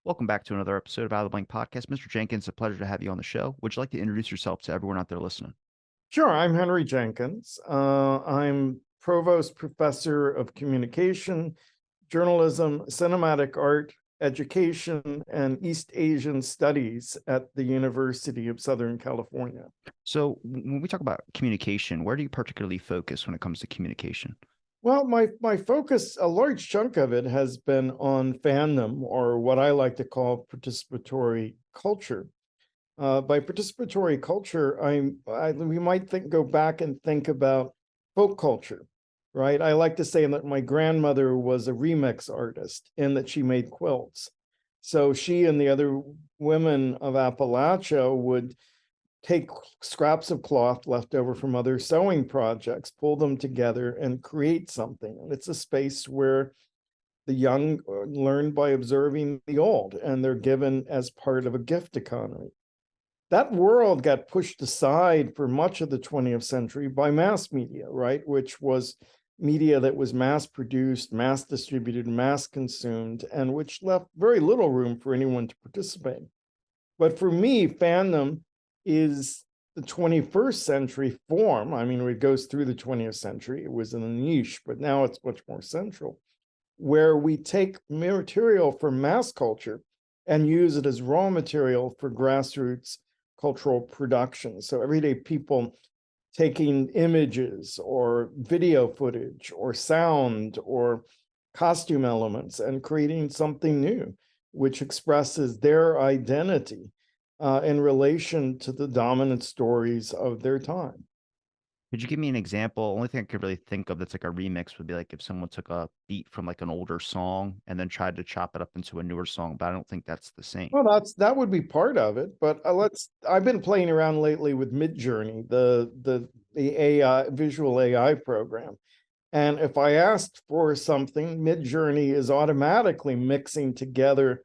Welcome back to another episode of Out of the Blank Podcast. Mr. Jenkins, a pleasure to have you on the show. Would you like to introduce yourself to everyone out there listening? Sure, I'm Henry Jenkins. I'm Provost Professor of Communication, Journalism, Cinematic Art, Education, and East Asian Studies at the University of Southern California. So, when we talk about communication, where do you particularly focus when it comes to communication? Well, my focus, a large chunk of it has been on fandom, or what I like to call participatory culture. By participatory culture, we might go back and think about folk culture, right? I like to say that my grandmother was a remix artist in that she made quilts. So she and the other women of Appalachia would take scraps of cloth left over from other sewing projects, pull them together, and create something. And it's a space where the young learn by observing the old, and they're given as part of a gift economy. That world got pushed aside for much of the 20th century by mass media, right? Which was media that was mass produced, mass distributed, mass consumed, and which left very little room for anyone to participate. But for me, fandom is the 21st century form. I mean, it goes through the 20th century. It was in a niche, but now it's much more central, where we take material from mass culture and use it as raw material for grassroots cultural production. So everyday people taking images or video footage or sound or costume elements and creating something new, which expresses their identity in relation to the dominant stories of their time. Could you give me an example? Only thing I could really think of that's like a remix would be like if someone took a beat from like an older song and then tried to chop it up into a newer song, but I don't think that's the same. Well, that would be part of it, but I've been playing around lately with Midjourney, the AI visual AI program. And if I asked for something, Midjourney is automatically mixing together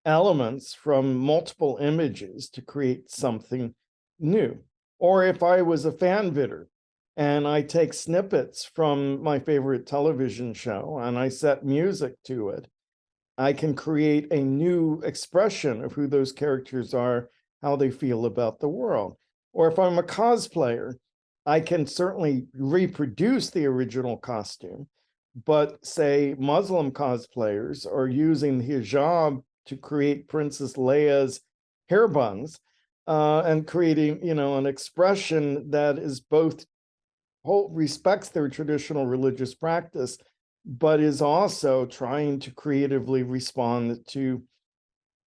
elements from multiple images to create something new. Or if I was a fan vidder and I take snippets from my favorite television show and I set music to it, I can create a new expression of who those characters are, how they feel about the world. Or if I'm a cosplayer, I can certainly reproduce the original costume, but say Muslim cosplayers are using hijab to create Princess Leia's hair buns and creating, an expression that is both respects their traditional religious practice, but is also trying to creatively respond to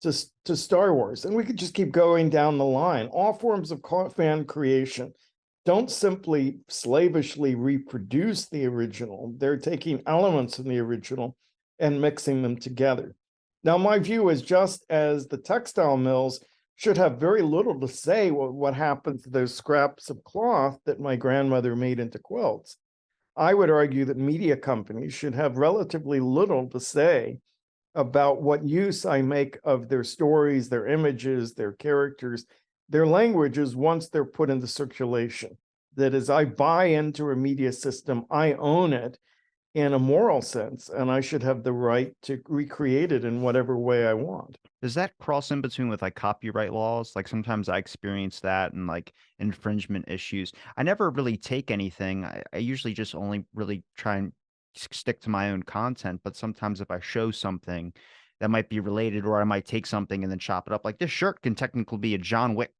Star Wars. And we could just keep going down the line. All forms of fan creation don't simply slavishly reproduce the original. They're taking elements from the original and mixing them together. Now, my view is just as the textile mills should have very little to say what happens to those scraps of cloth that my grandmother made into quilts, I would argue that media companies should have relatively little to say about what use I make of their stories, their images, their characters, their languages once they're put into circulation. That is, I buy into a media system, I own it in a moral sense, and I should have the right to recreate it in whatever way I want. Does that cross in between with like copyright laws? Like sometimes I experience that and like infringement issues. I never really take anything. I usually just only really try and stick to my own content. But sometimes if I show something that might be related, or I might take something and then chop it up, like this shirt can technically be a John Wick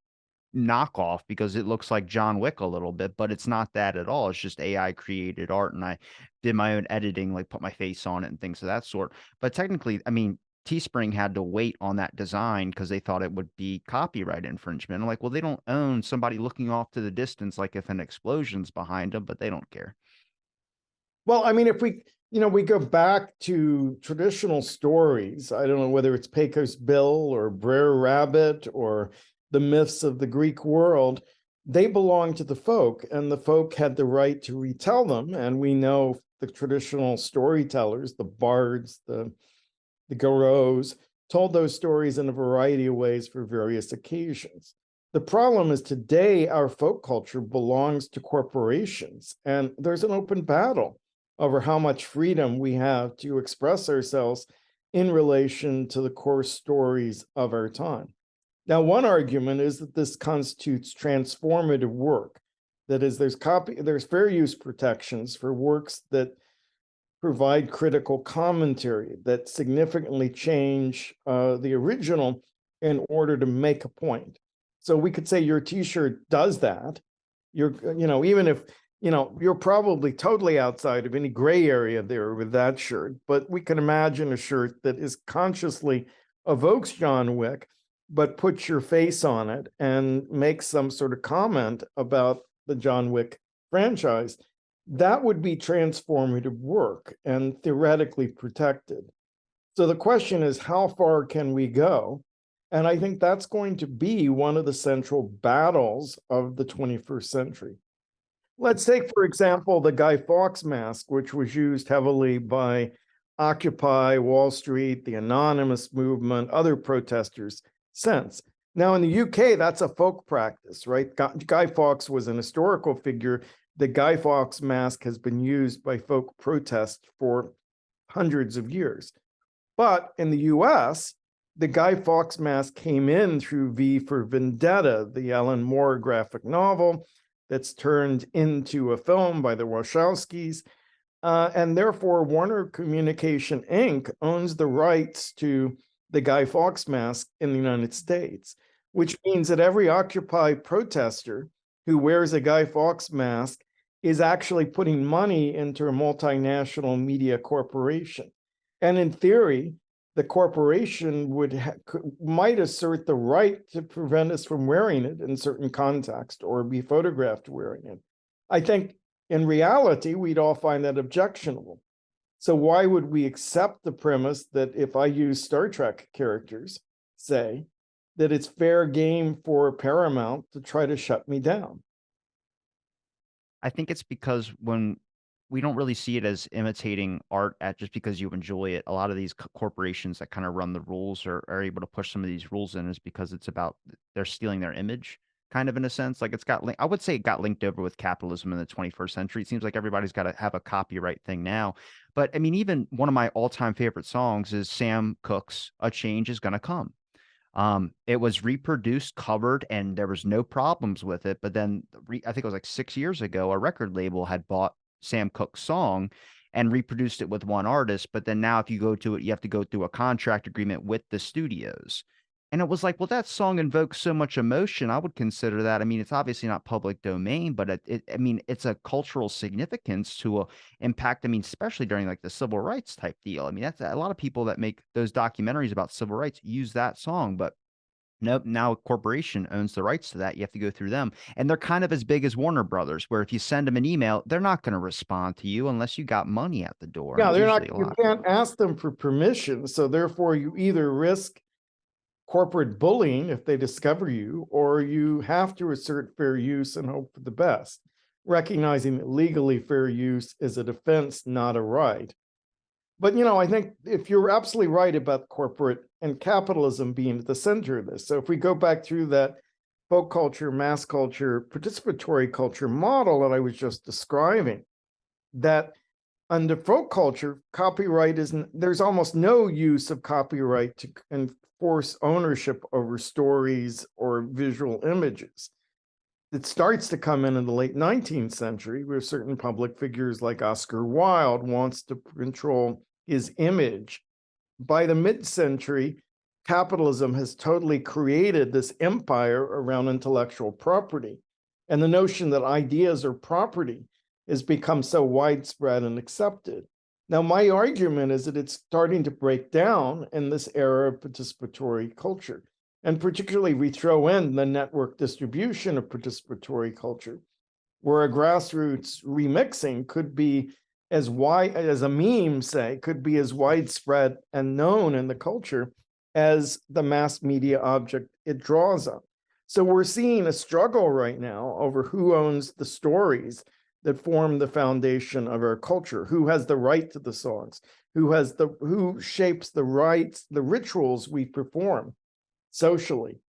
knockoff because it looks like John Wick a little bit, but it's not that at all. It's just AI created art and I did my own editing, like put my face on it and things of that sort. But technically, I mean, Teespring had to wait on that design because they thought it would be copyright infringement. I'm like, well, they don't own somebody looking off to the distance, like if an explosion's behind them, but they don't care. Well, I mean, if we go back to traditional stories, I don't know whether it's Pecos Bill or Brer Rabbit or the myths of the Greek world, they belong to the folk, and the folk had the right to retell them. And we know the traditional storytellers, the bards, the Garros, told those stories in a variety of ways for various occasions. The problem is today our folk culture belongs to corporations, and there's an open battle over how much freedom we have to express ourselves in relation to the core stories of our time. Now, one argument is that this constitutes transformative work. That is, there's fair use protections for works that provide critical commentary, that significantly change the original in order to make a point. So we could say your T-shirt does that. Even if, you're probably totally outside of any gray area there with that shirt, but we can imagine a shirt that is consciously evokes John Wick, but puts your face on it and makes some sort of comment about the John Wick franchise. That would be transformative work and theoretically protected. So the question is, how far can we go? And I think that's going to be one of the central battles of the 21st century. Let's take, for example, the Guy Fawkes mask, which was used heavily by Occupy Wall Street, the Anonymous movement, other protesters since. Now, in the UK, that's a folk practice, right? Guy Fawkes was an historical figure. The Guy Fawkes mask has been used by folk protests for hundreds of years. But in the US, the Guy Fawkes mask came in through V for Vendetta, the Alan Moore graphic novel that's turned into a film by the Wachowskis. And therefore, Warner Communication Inc. owns the rights to the Guy Fawkes mask in the United States, which means that every Occupy protester who wears a Guy Fawkes mask is actually putting money into a multinational media corporation. And in theory, the corporation might assert the right to prevent us from wearing it in certain context or be photographed wearing it. I think in reality, we'd all find that objectionable. So why would we accept the premise that if I use Star Trek characters, say, that it's fair game for Paramount to try to shut me down? I think it's because when we don't really see it as imitating art at just because you enjoy it. A lot of these corporations that kind of run the rules are able to push some of these rules in is because it's about they're stealing their image, kind of in a sense. Like I would say it got linked over with capitalism in the 21st century. It seems like everybody's got to have a copyright thing now. But I mean, even one of my all-time favorite songs is Sam Cooke's "A Change Is Gonna Come." It was reproduced, covered, and there was no problems with it. But then I think it was like 6 years ago, a record label had bought Sam Cooke's song and reproduced it with one artist. But then now, if you go to it, you have to go through a contract agreement with the studios. And it was like, well, that song invokes so much emotion. I would consider that. I mean, it's obviously not public domain, but I mean, it's a cultural significance to a impact. I mean, especially during like the civil rights type deal. I mean, that's a lot of people that make those documentaries about civil rights use that song, but nope, now a corporation owns the rights to that. You have to go through them. And they're kind of as big as Warner Brothers, where if you send them an email, they're not going to respond to you unless you got money at the door. And Yeah, it's they're not, usually a you lot. can't ask them for permission. So therefore, you either risk corporate bullying if they discover you, or you have to assert fair use and hope for the best, recognizing that legally fair use is a defense, not a right. But I think if you're absolutely right about corporate and capitalism being at the center of this. So if we go back through that folk culture, mass culture, participatory culture model that I was just describing, that under folk culture, copyright there's almost no use of copyright to enforce ownership over stories or visual images. It starts to come in the late 19th century, where certain public figures like Oscar Wilde wants to control his image. By the mid-century, capitalism has totally created this empire around intellectual property. And the notion that ideas are property has become so widespread and accepted. Now, my argument is that it's starting to break down in this era of participatory culture. And particularly, we throw in the network distribution of participatory culture, where a grassroots remixing could be as wide as a meme, say, could be as widespread and known in the culture as the mass media object it draws on. So we're seeing a struggle right now over who owns the stories that form the foundation of our culture, who has the right to the songs, who shapes the rights, the rituals we perform socially,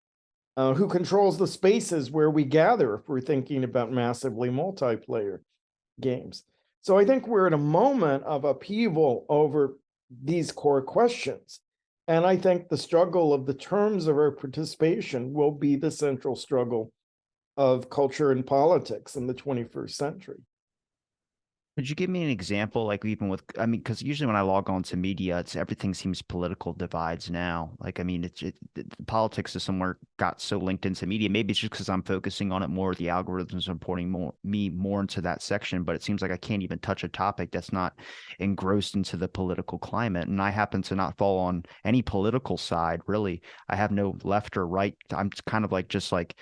who controls the spaces where we gather if we're thinking about massively multiplayer games. So I think we're at a moment of upheaval over these core questions. And I think the struggle of the terms of our participation will be the central struggle of culture and politics in the 21st century. Could you give me an example, like even with, I mean, because usually when I log on to media, it's everything seems political divides now. Like, I mean, politics is somewhere got so linked into media. Maybe it's just because I'm focusing on it more. The algorithms are putting me more into that section, but it seems like I can't even touch a topic that's not engrossed into the political climate. And I happen to not fall on any political side, really. I have no left or right. I'm kind of like just like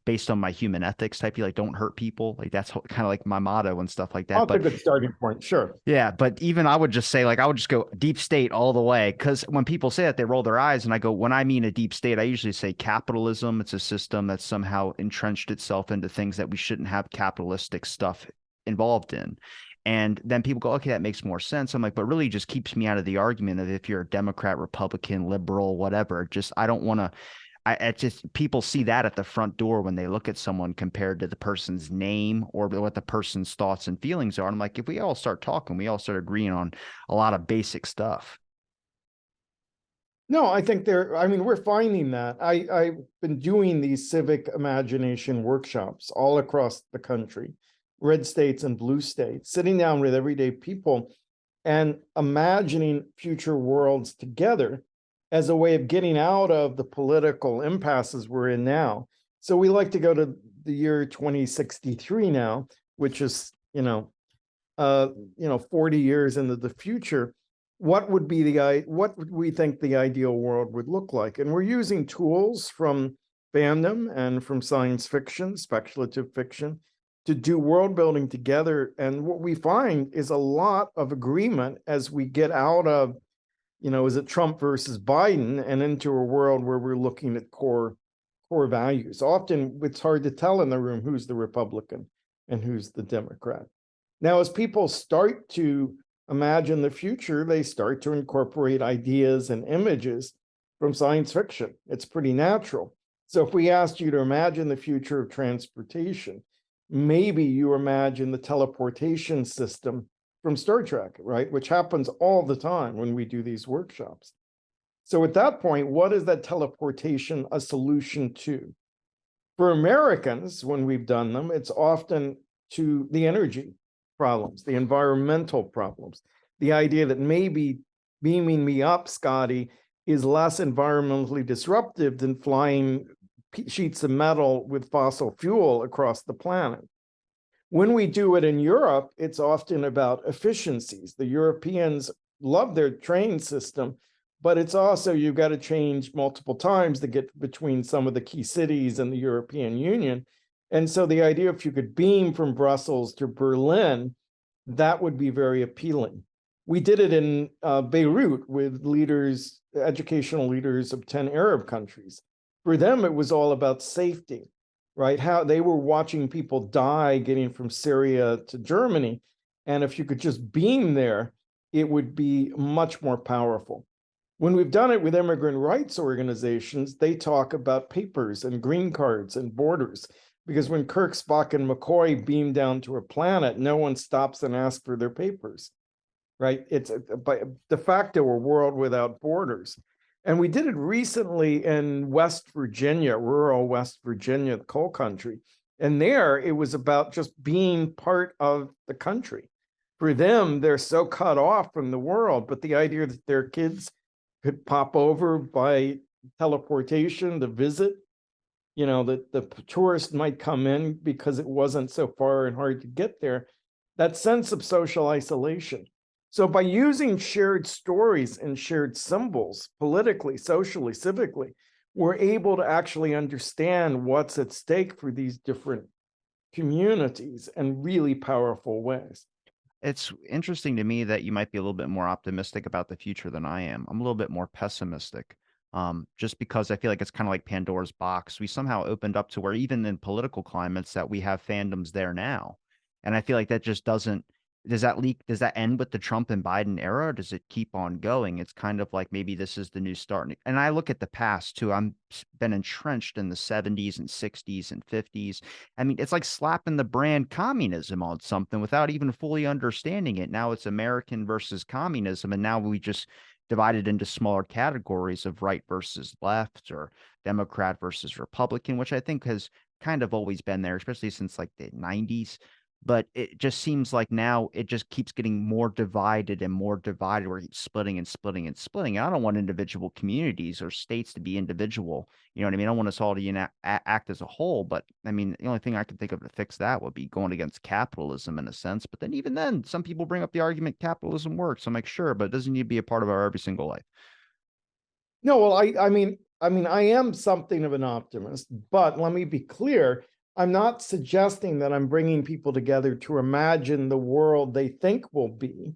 based on my human ethics type, you like don't hurt people. Like that's kind of like my motto and stuff like Oh, that. it's a But good starting point. Sure. yeah, but even I would just say, like, I would just go deep state all the way. Because when people say that, they roll their eyes. And I go, when I mean a deep state, I usually say capitalism. It's a system that's somehow entrenched itself into things that we shouldn't have capitalistic stuff involved in. And then people go, okay, that makes more sense. I'm like, but really just keeps me out of the argument of if you're a Democrat, Republican, liberal, whatever. Just, I don't want to. I just people see that at the front door when they look at someone compared to the person's name or what the person's thoughts and feelings are. And I'm like, if we all start talking, we all start agreeing on a lot of basic stuff. No, I think I mean, we're finding that. I've been doing these civic imagination workshops all across the country, red states and blue states, sitting down with everyday people and imagining future worlds together as a way of getting out of the political impasses we're in now. So we like to go to the year 2063 now, which is, 40 years into the future. What would we think the ideal world would look like? And we're using tools from fandom and from science fiction, speculative fiction, to do world building together. And what we find is a lot of agreement as we get out of, is it Trump versus Biden and into a world where we're looking at core values. Often it's hard to tell in the room who's the Republican and who's the Democrat. Now, as people start to imagine the future, they start to incorporate ideas and images from science fiction. It's pretty natural. So if we asked you to imagine the future of transportation, maybe you imagine the teleportation system from Star Trek, right? Which happens all the time when we do these workshops. So at that point, what is that teleportation a solution to? For Americans, when we've done them, it's often to the energy problems, the environmental problems, the idea that maybe beaming me up, Scotty, is less environmentally disruptive than flying sheets of metal with fossil fuel across the planet. When we do it in Europe, it's often about efficiencies. The Europeans love their train system, but it's also you've got to change multiple times to get between some of the key cities in the European Union. And so the idea if you could beam from Brussels to Berlin, that would be very appealing. We did it in Beirut with leaders, educational leaders of 10 Arab countries. For them, it was all about safety, right? How they were watching people die getting from Syria to Germany. And if you could just beam there, it would be much more powerful. When we've done it with immigrant rights organizations, they talk about papers and green cards and borders. Because when Kirk, Spock, and McCoy beam down to a planet, no one stops and asks for their papers, right? It's by de facto a world without borders. And we did it recently in West Virginia, rural West Virginia, the coal country. And there it was about just being part of the country. For them, they're so cut off from the world, but the idea that their kids could pop over by teleportation to visit, that the tourist might come in because it wasn't so far and hard to get there, that sense of social isolation. So by using shared stories and shared symbols, politically, socially, civically, we're able to actually understand what's at stake for these different communities in really powerful ways. It's interesting to me that you might be a little bit more optimistic about the future than I am. I'm a little bit more pessimistic. Just because I feel like it's kind of like Pandora's box. We somehow opened up to where even in political climates that we have fandoms there now. And I feel like that just doesn't does that leak? Does that end with the Trump and Biden era? Or does it keep on going? It's kind of like maybe this is the new start. And I look at the past too. I'm been entrenched in the 70s and 60s and 50s. I mean, it's like slapping the brand communism on something without even fully understanding it. Now it's American versus communism, and now we just divided into smaller categories of right versus left or Democrat versus Republican, which I think has kind of always been there, especially since like the 90s. But it just seems like now it just keeps getting more divided, where it's splitting and splitting and splitting. And I don't want individual communities or states to be individual. You know what I mean? I want us all to act as a whole. But I mean, the only thing I can think of to fix that would be going against capitalism in a sense. But then even then, some people bring up the argument capitalism works. I'm like, sure, but it doesn't need to be a part of our every single life. No, well, I mean, I am something of an optimist, but let me be clear. I'm not suggesting that I'm bringing people together to imagine the world they think will be.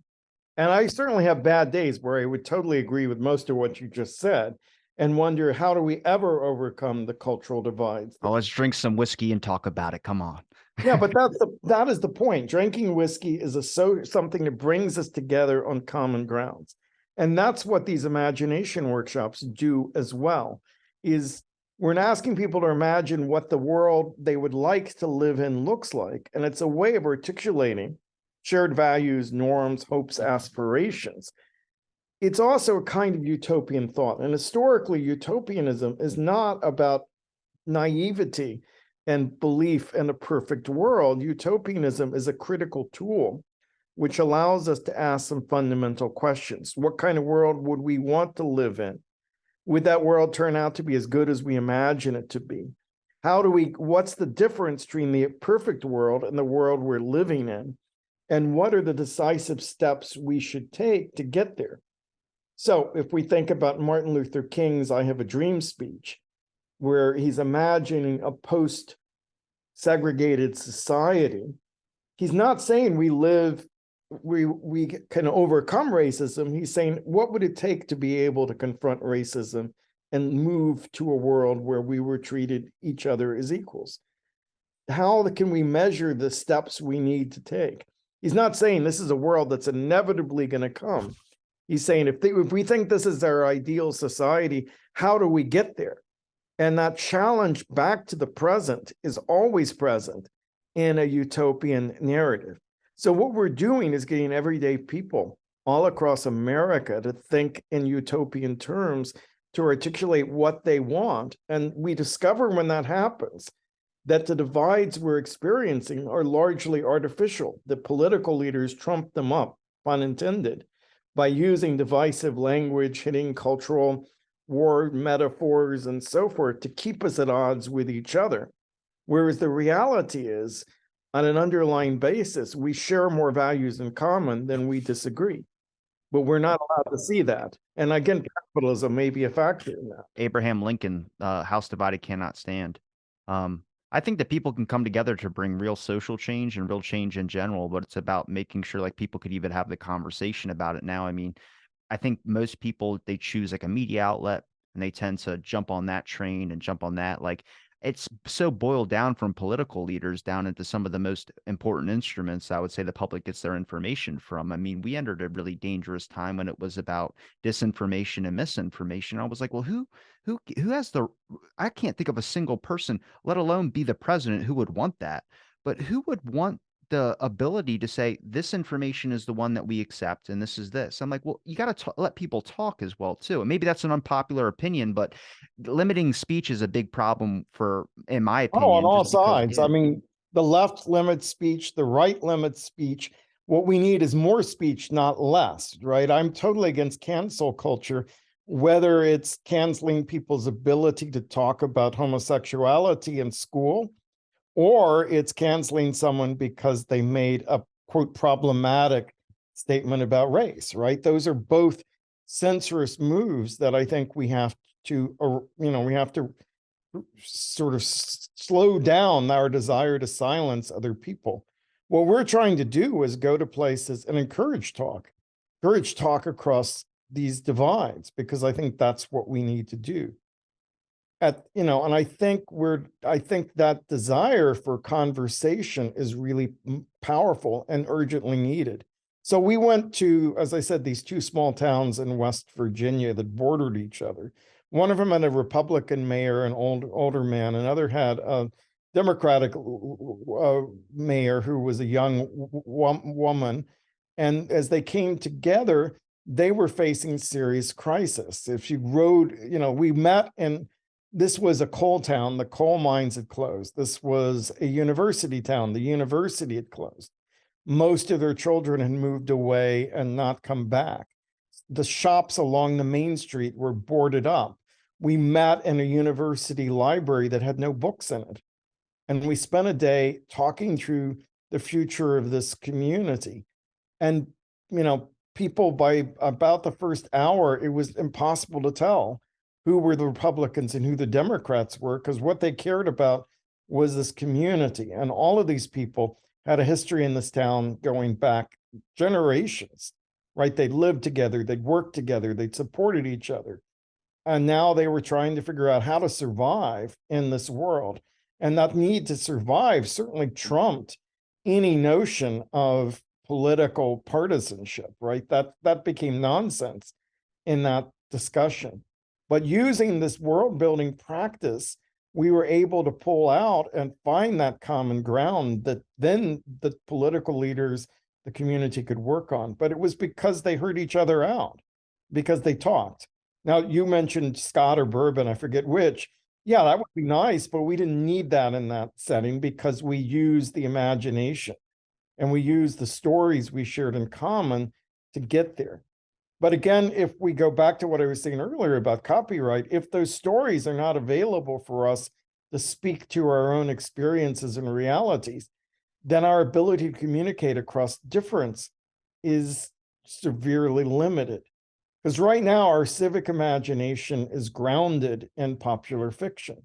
And I certainly have bad days where I would totally agree with most of what you just said and wonder, how do we ever overcome the cultural divides? Oh, let's drink some whiskey and talk about it. Come on. Yeah, but that is the point. Drinking whiskey is something that brings us together on common grounds. And that's what these imagination workshops do as well, is we're asking people to imagine what the world they would like to live in looks like. And it's a way of articulating shared values, norms, hopes, aspirations. It's also a kind of utopian thought. And historically, utopianism is not about naivety and belief in a perfect world. Utopianism is a critical tool which allows us to ask some fundamental questions. What kind of world would we want to live in? Would that world turn out to be as good as we imagine it to be? What's the difference between the perfect world and the world we're living in? And what are the decisive steps we should take to get there? So if we think about Martin Luther King's I Have a Dream speech, where he's imagining a post-segregated society, he's not saying we can overcome racism. He's saying, what would it take to be able to confront racism and move to a world where we were treated each other as equals? How can we measure the steps we need to take? He's not saying this is a world that's inevitably going to come. He's saying, if we think this is our ideal society, how do we get there? And that challenge back to the present is always present in a utopian narrative. So what we're doing is getting everyday people all across America to think in utopian terms, to articulate what they want. And we discover when that happens that the divides we're experiencing are largely artificial. The political leaders trump them up, pun intended, by using divisive language, hitting cultural war metaphors and so forth to keep us at odds with each other. Whereas the reality is, on an underlying basis, we share more values in common than we disagree. But we're not allowed to see that. And again, capitalism may be a factor in that. Abraham Lincoln, house divided cannot stand. I think that people can come together to bring real social change and real change in general, but it's about making sure like people could even have the conversation about it now. I mean, I think most people, they choose like a media outlet and they tend to jump on that train and jump on that. Like it's so boiled down from political leaders down into some of the most important instruments I would say the public gets their information from. I mean, we entered a really dangerous time when it was about disinformation and misinformation. I was like, well, who has the, I can't think of a single person, let alone be the president, who would want that. But who would want the ability to say this information is the one that we accept and this is this? I'm like, well, you got to let people talk as well too. And maybe that's an unpopular opinion, but limiting speech is a big problem for, in my Oh, on opinion, all just because sides. I again, mean, the left limits speech, the right limits speech. What we need is more speech, not less, right? I'm totally against cancel culture, whether it's canceling people's ability to talk about homosexuality in school, or it's canceling someone because they made a quote problematic statement about race, right? Those are both censorious moves that I think we have to, we have to sort of slow down our desire to silence other people. What we're trying to do is go to places and encourage talk across these divides, because I think that's what we need to do. and I think that desire for conversation is really powerful and urgently needed. So we went to, as I said, these two small towns in West Virginia that bordered each other. One of them had a Republican mayor, an older man. Another had a Democratic mayor who was a young woman. And as they came together, they were facing serious crisis. If you rode, we met, and this was a coal town. The coal mines had closed. This was a university town. The university had closed. Most of their children had moved away and not come back. The shops along the main street were boarded up. We met in a university library that had no books in it. And we spent a day talking through the future of this community. And, people, by about the first hour, it was impossible to tell who were the Republicans and who the Democrats were, because what they cared about was this community. And all of these people had a history in this town going back generations, right? They'd lived together, they'd worked together, they'd supported each other. And now they were trying to figure out how to survive in this world. And that need to survive certainly trumped any notion of political partisanship, right? That became nonsense in that discussion. But using this world building practice, we were able to pull out and find that common ground that then the political leaders, the community could work on. But it was because they heard each other out, because they talked. Now, you mentioned Scott or Bourbon, I forget which. Yeah, that would be nice, but we didn't need that in that setting because we used the imagination and we used the stories we shared in common to get there. But again, if we go back to what I was saying earlier about copyright, if those stories are not available for us to speak to our own experiences and realities, then our ability to communicate across difference is severely limited. Because right now, our civic imagination is grounded in popular fiction.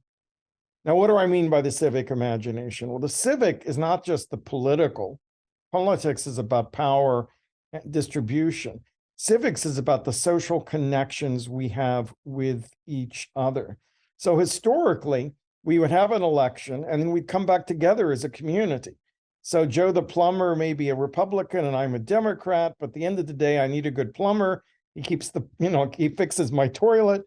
Now, what do I mean by the civic imagination? Well, the civic is not just the political. Politics is about power and distribution. Civics is about the social connections we have with each other. So historically, we would have an election and then we'd come back together as a community. So Joe the plumber may be a Republican and I'm a Democrat, but at the end of the day, I need a good plumber. He keeps he fixes my toilet.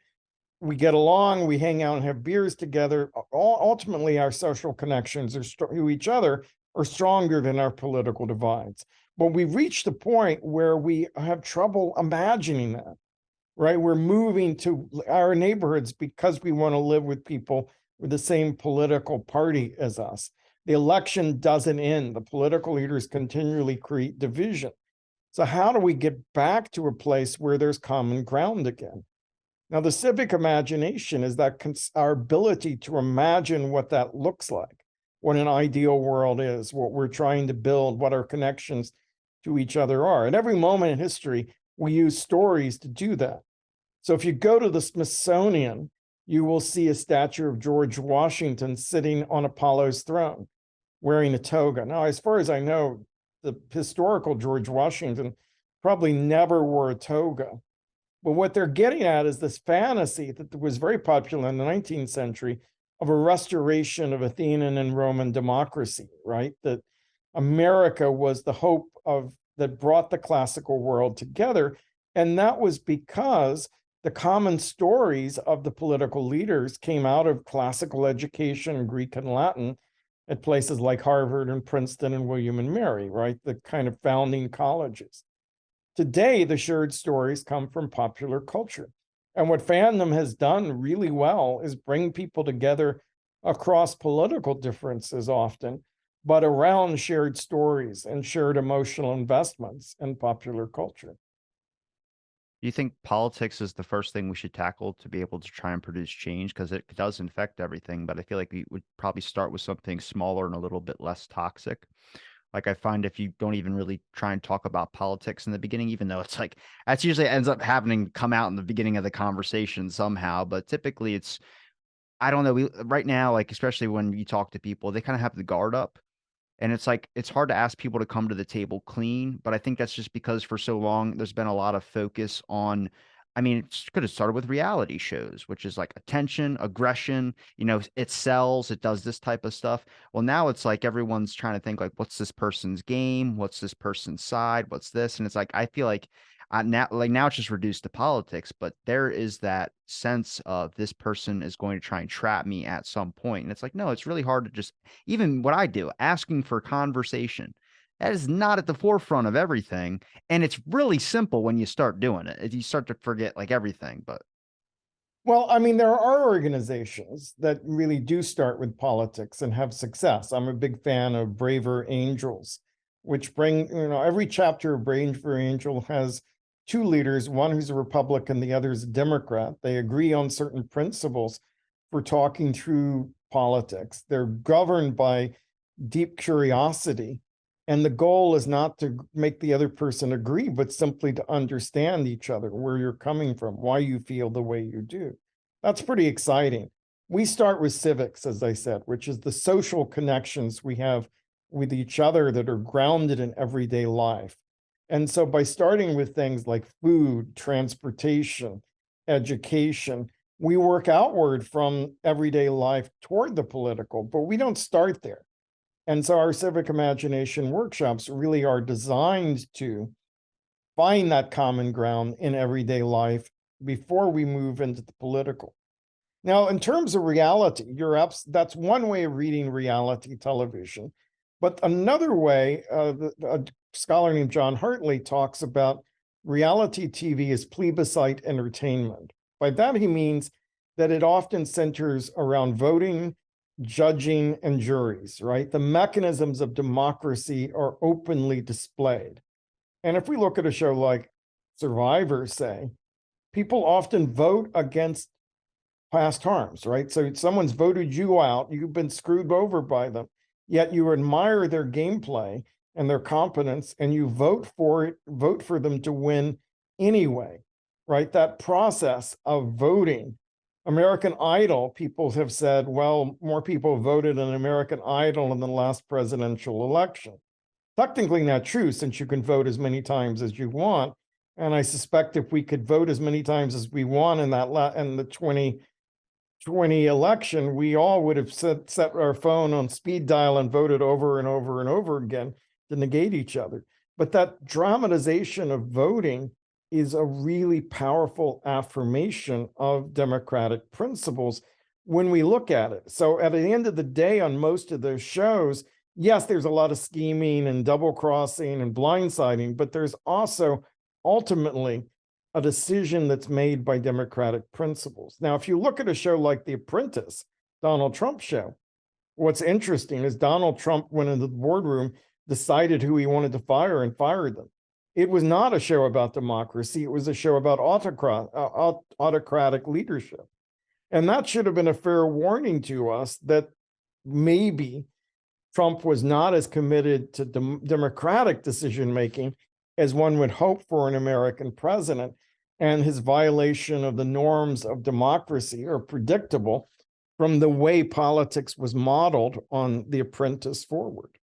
We get along, we hang out and have beers together. Ultimately, our social connections to each other are stronger than our political divides. But we've reached the point where we have trouble imagining that, right? We're moving to our neighborhoods because we want to live with people with the same political party as us. The election doesn't end. The political leaders continually create division. So how do we get back to a place where there's common ground again? Now, the civic imagination is that our ability to imagine what that looks like, what an ideal world is, what we're trying to build, what our connections to each other are. At every moment in history, we use stories to do that. So if you go to the Smithsonian, you will see a statue of George Washington sitting on Apollo's throne, wearing a toga. Now, as far as I know, the historical George Washington probably never wore a toga. But what they're getting at is this fantasy that was very popular in the 19th century of a restoration of Athenian and Roman democracy, right? That America was the hope of that brought the classical world together. And that was because the common stories of the political leaders came out of classical education, Greek and Latin, at places like Harvard and Princeton and William and Mary, right? The kind of founding colleges. Today, the shared stories come from popular culture. And what fandom has done really well is bring people together across political differences often, but around shared stories and shared emotional investments in popular culture. Do you think politics is the first thing we should tackle to be able to try and produce change? Because it does infect everything, but I feel like we would probably start with something smaller and a little bit less toxic. Like I find if you don't even really try and talk about politics in the beginning, even though it's like that's usually ends up happening come out in the beginning of the conversation somehow, but typically it's I don't know, right now, like especially when you talk to people, they kind of have the guard up. And it's like it's hard to ask people to come to the table clean, but I think that's just because for so long there's been a lot of focus on I mean, it could have started with reality shows, which is like attention, aggression, you know, it sells, it does this type of stuff. Well, now it's like everyone's trying to think like, what's this person's game? What's this person's side? What's this? And it's like, I feel like now it's just reduced to politics, but there is that sense of this person is going to try and trap me at some point. And it's like, no, it's really hard to just, even what I do, asking for conversation. That is not at the forefront of everything. And it's really simple when you start doing it. You start to forget like everything, but Well, I mean, there are organizations that really do start with politics and have success. I'm a big fan of Braver Angels, which bring, every chapter of Braver Angel has two leaders, one who's a Republican, the other is a Democrat. They agree on certain principles for talking through politics. They're governed by deep curiosity. And the goal is not to make the other person agree, but simply to understand each other, where you're coming from, why you feel the way you do. That's pretty exciting. We start with civics, as I said, which is the social connections we have with each other that are grounded in everyday life. And so by starting with things like food, transportation, education, we work outward from everyday life toward the political, but we don't start there. And so our civic imagination workshops really are designed to find that common ground in everyday life before we move into the political. Now, in terms of reality, that's one way of reading reality television. But another way, a scholar named John Hartley talks about reality TV as plebiscite entertainment. By that, he means that it often centers around voting, judging, and juries, right? The mechanisms of democracy are openly displayed. And if we look at a show like Survivor, say, people often vote against past harms, right? So someone's voted you out, you've been screwed over by them, yet you admire their gameplay and their competence, and you vote for them to win anyway, right? That process of voting. American Idol, people have said, well, more people voted in American Idol in the last presidential election. Technically not true, since you can vote as many times as you want. And I suspect if we could vote as many times as we want in the 2020 election, we all would have set our phone on speed dial and voted over and over and over again to negate each other. But that dramatization of voting is a really powerful affirmation of democratic principles when we look at it. So at the end of the day, on most of those shows, yes, there's a lot of scheming and double crossing and blindsiding, but there's also ultimately a decision that's made by democratic principles. Now, if you look at a show like The Apprentice, Donald Trump show, what's interesting is Donald Trump went into the boardroom, decided who he wanted to fire, and fired them. It was not a show about democracy. It was a show about autocratic leadership. And that should have been a fair warning to us that maybe Trump was not as committed to democratic decision-making as one would hope for an American president, and his violation of the norms of democracy are predictable from the way politics was modeled on The Apprentice forward.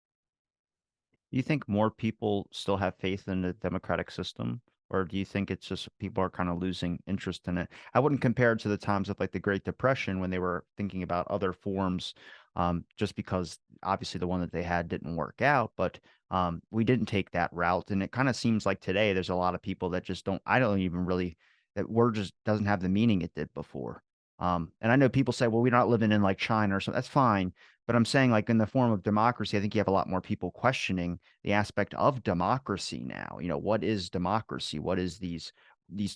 do you think more people still have faith in the democratic system? Or do you think it's just people are kind of losing interest in it? I wouldn't compare it to the times of like the Great Depression when they were thinking about other forms, just because obviously the one that they had didn't work out. But we didn't take that route. And it kind of seems like today there's a lot of people that just don't, I don't even really, that word just doesn't have the meaning it did before. And I know people say, well, we're not living in like China or something. That's fine. But I'm saying, like, in the form of democracy, I think you have a lot more people questioning the aspect of democracy now. You know, what is democracy? What is these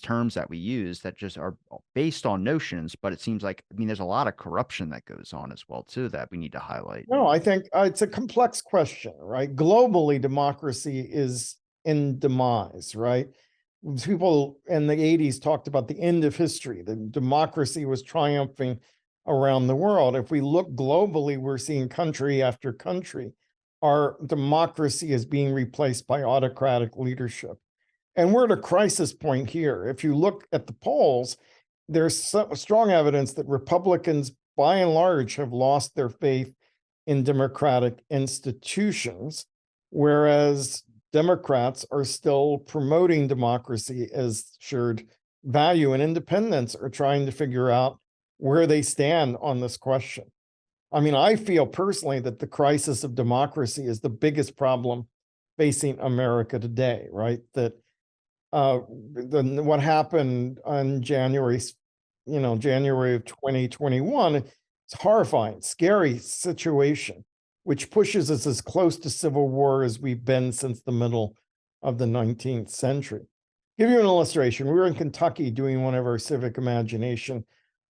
terms that we use that just are based on notions? But it seems like, I mean, there's a lot of corruption that goes on as well too that we need to highlight. No, I think it's a complex question, right? Globally, democracy is in demise, right? People in the 80s talked about the end of history. The democracy was triumphing around the world. If we look globally, we're seeing country after country. Our democracy is being replaced by autocratic leadership. And we're at a crisis point here. If you look at the polls, there's strong evidence that Republicans, by and large, have lost their faith in democratic institutions, whereas Democrats are still promoting democracy as shared value and independence are trying to figure out where they stand on this question. I mean, I feel personally that the crisis of democracy is the biggest problem facing America today, right? That what happened on January of 2021, it's horrifying, scary situation, which pushes us as close to civil war as we've been since the middle of the 19th century. Give you an illustration. We were in Kentucky doing one of our civic imagination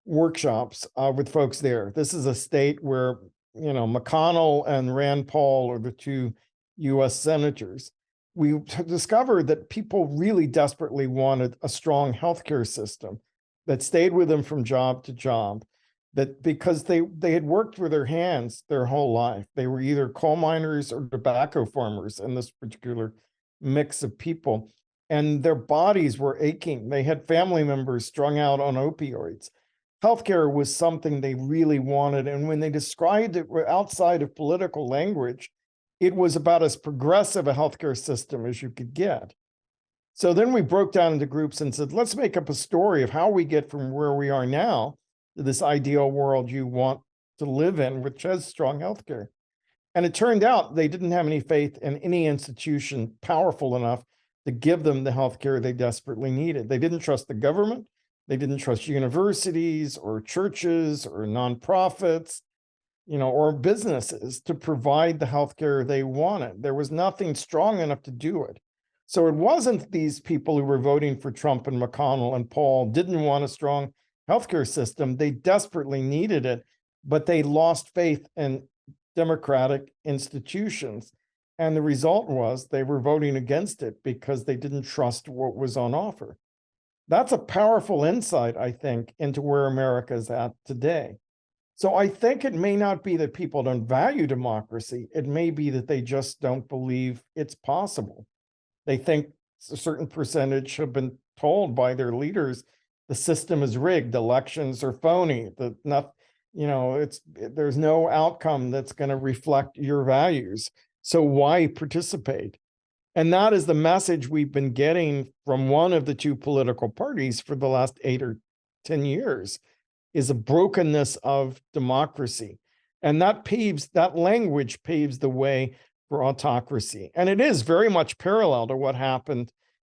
workshops with folks there. This is a state where, McConnell and Rand Paul are the two US senators. We discovered that people really desperately wanted a strong healthcare system that stayed with them from job to job, that because they had worked with their hands their whole life. They were either coal miners or tobacco farmers in this particular mix of people, and their bodies were aching. They had family members strung out on opioids. Healthcare was something they really wanted, and when they described it outside of political language, it was about as progressive a healthcare system as you could get. So then we broke down into groups and said, let's make up a story of how we get from where we are now to this ideal world you want to live in, which has strong healthcare. And it turned out they didn't have any faith in any institution powerful enough to give them the healthcare they desperately needed. They didn't trust the government. They didn't trust universities or churches or nonprofits, or businesses to provide the healthcare they wanted. There was nothing strong enough to do it. So it wasn't these people who were voting for Trump and McConnell and Paul didn't want a strong healthcare system. They desperately needed it, but they lost faith in democratic institutions. And the result was they were voting against it because they didn't trust what was on offer. That's a powerful insight, I think, into where America is at today. So I think it may not be that people don't value democracy. It may be that they just don't believe it's possible. They think a certain percentage have been told by their leaders the system is rigged, elections are phony, that there's no outcome that's going to reflect your values. So why participate? And that is the message we've been getting from one of the two political parties for the last 8 or 10 years, is a brokenness of democracy. And that language paves the way for autocracy. And it is very much parallel to what happened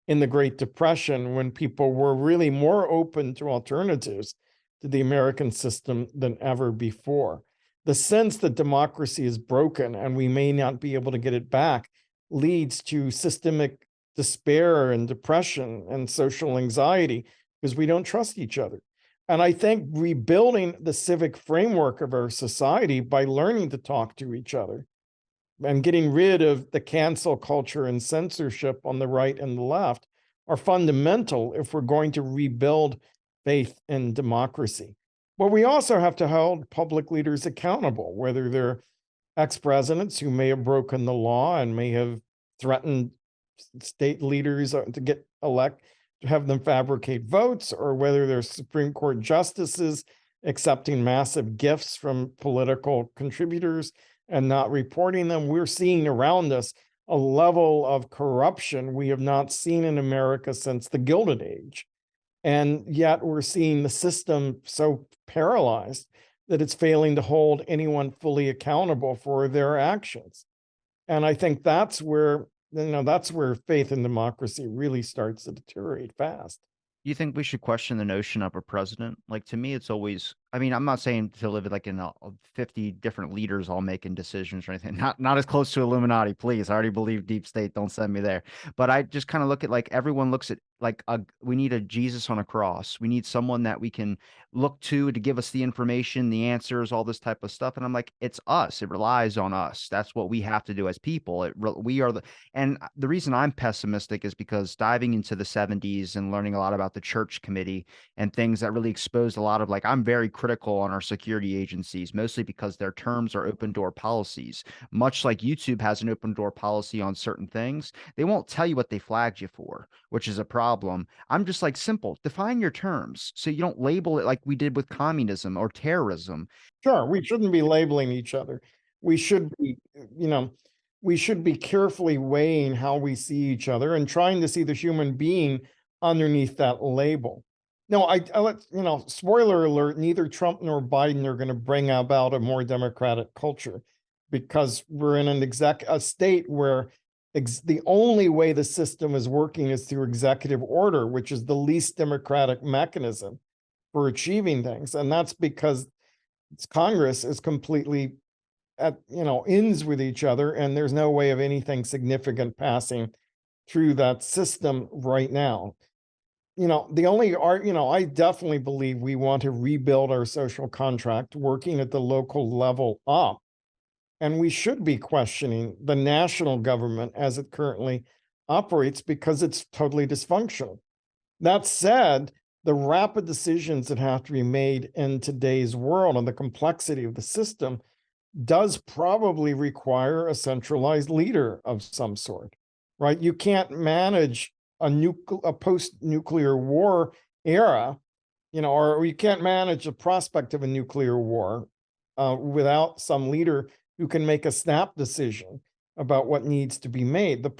in the Great Depression, when people were really more open to alternatives to the American system than ever before. The sense that democracy is broken and we may not be able to get it back leads to systemic despair and depression and social anxiety because we don't trust each other. And I think rebuilding the civic framework of our society by learning to talk to each other and getting rid of the cancel culture and censorship on the right and the left are fundamental if we're going to rebuild faith in democracy. But we also have to hold public leaders accountable, whether they're ex-presidents who may have broken the law and may have threatened state leaders to get elected, to have them fabricate votes, or whether they're Supreme Court justices accepting massive gifts from political contributors and not reporting them. We're seeing around us a level of corruption we have not seen in America since the Gilded Age. And yet we're seeing the system so paralyzed that it's failing to hold anyone fully accountable for their actions. And I think that's where faith in democracy really starts to deteriorate fast. You think we should question the notion of a president? Like, to me, it's always, I mean, I'm not saying to live like in 50 different leaders all making decisions or anything. Not as close to Illuminati, please. I already believe deep state. Don't send me there. But I just kind of look at, like, everyone looks at like we need a Jesus on a cross. We need someone that we can look to give us the information, the answers, all this type of stuff. And I'm like, it's us. It relies on us. That's what we have to do as people. We are and the reason I'm pessimistic is because diving into the 70s and learning a lot about the church committee and things that really exposed a lot of, like, I'm very critical on our security agencies, mostly because their terms are open door policies. Much like YouTube has an open door policy on certain things, they won't tell you what they flagged you for, which is a problem. I'm just like, simple, define your terms so you don't label it like we did with communism or terrorism. Sure, we shouldn't be labeling each other. We should be, we should be carefully weighing how we see each other and trying to see the human being underneath that label. No, I let spoiler alert, neither Trump nor Biden are going to bring about a more democratic culture, because we're in a state where the only way the system is working is through executive order, which is the least democratic mechanism for achieving things. And that's because Congress is completely ends with each other, and there's no way of anything significant passing through that system right now. The only art, I definitely believe we want to rebuild our social contract, working at the local level up. And we should be questioning the national government as it currently operates, because it's totally dysfunctional. That said, the rapid decisions that have to be made in today's world and the complexity of the system does probably require a centralized leader of some sort, right? You can't manage a post-nuclear war era, or you can't manage the prospect of a nuclear war without some leader who can make a snap decision about what needs to be made. The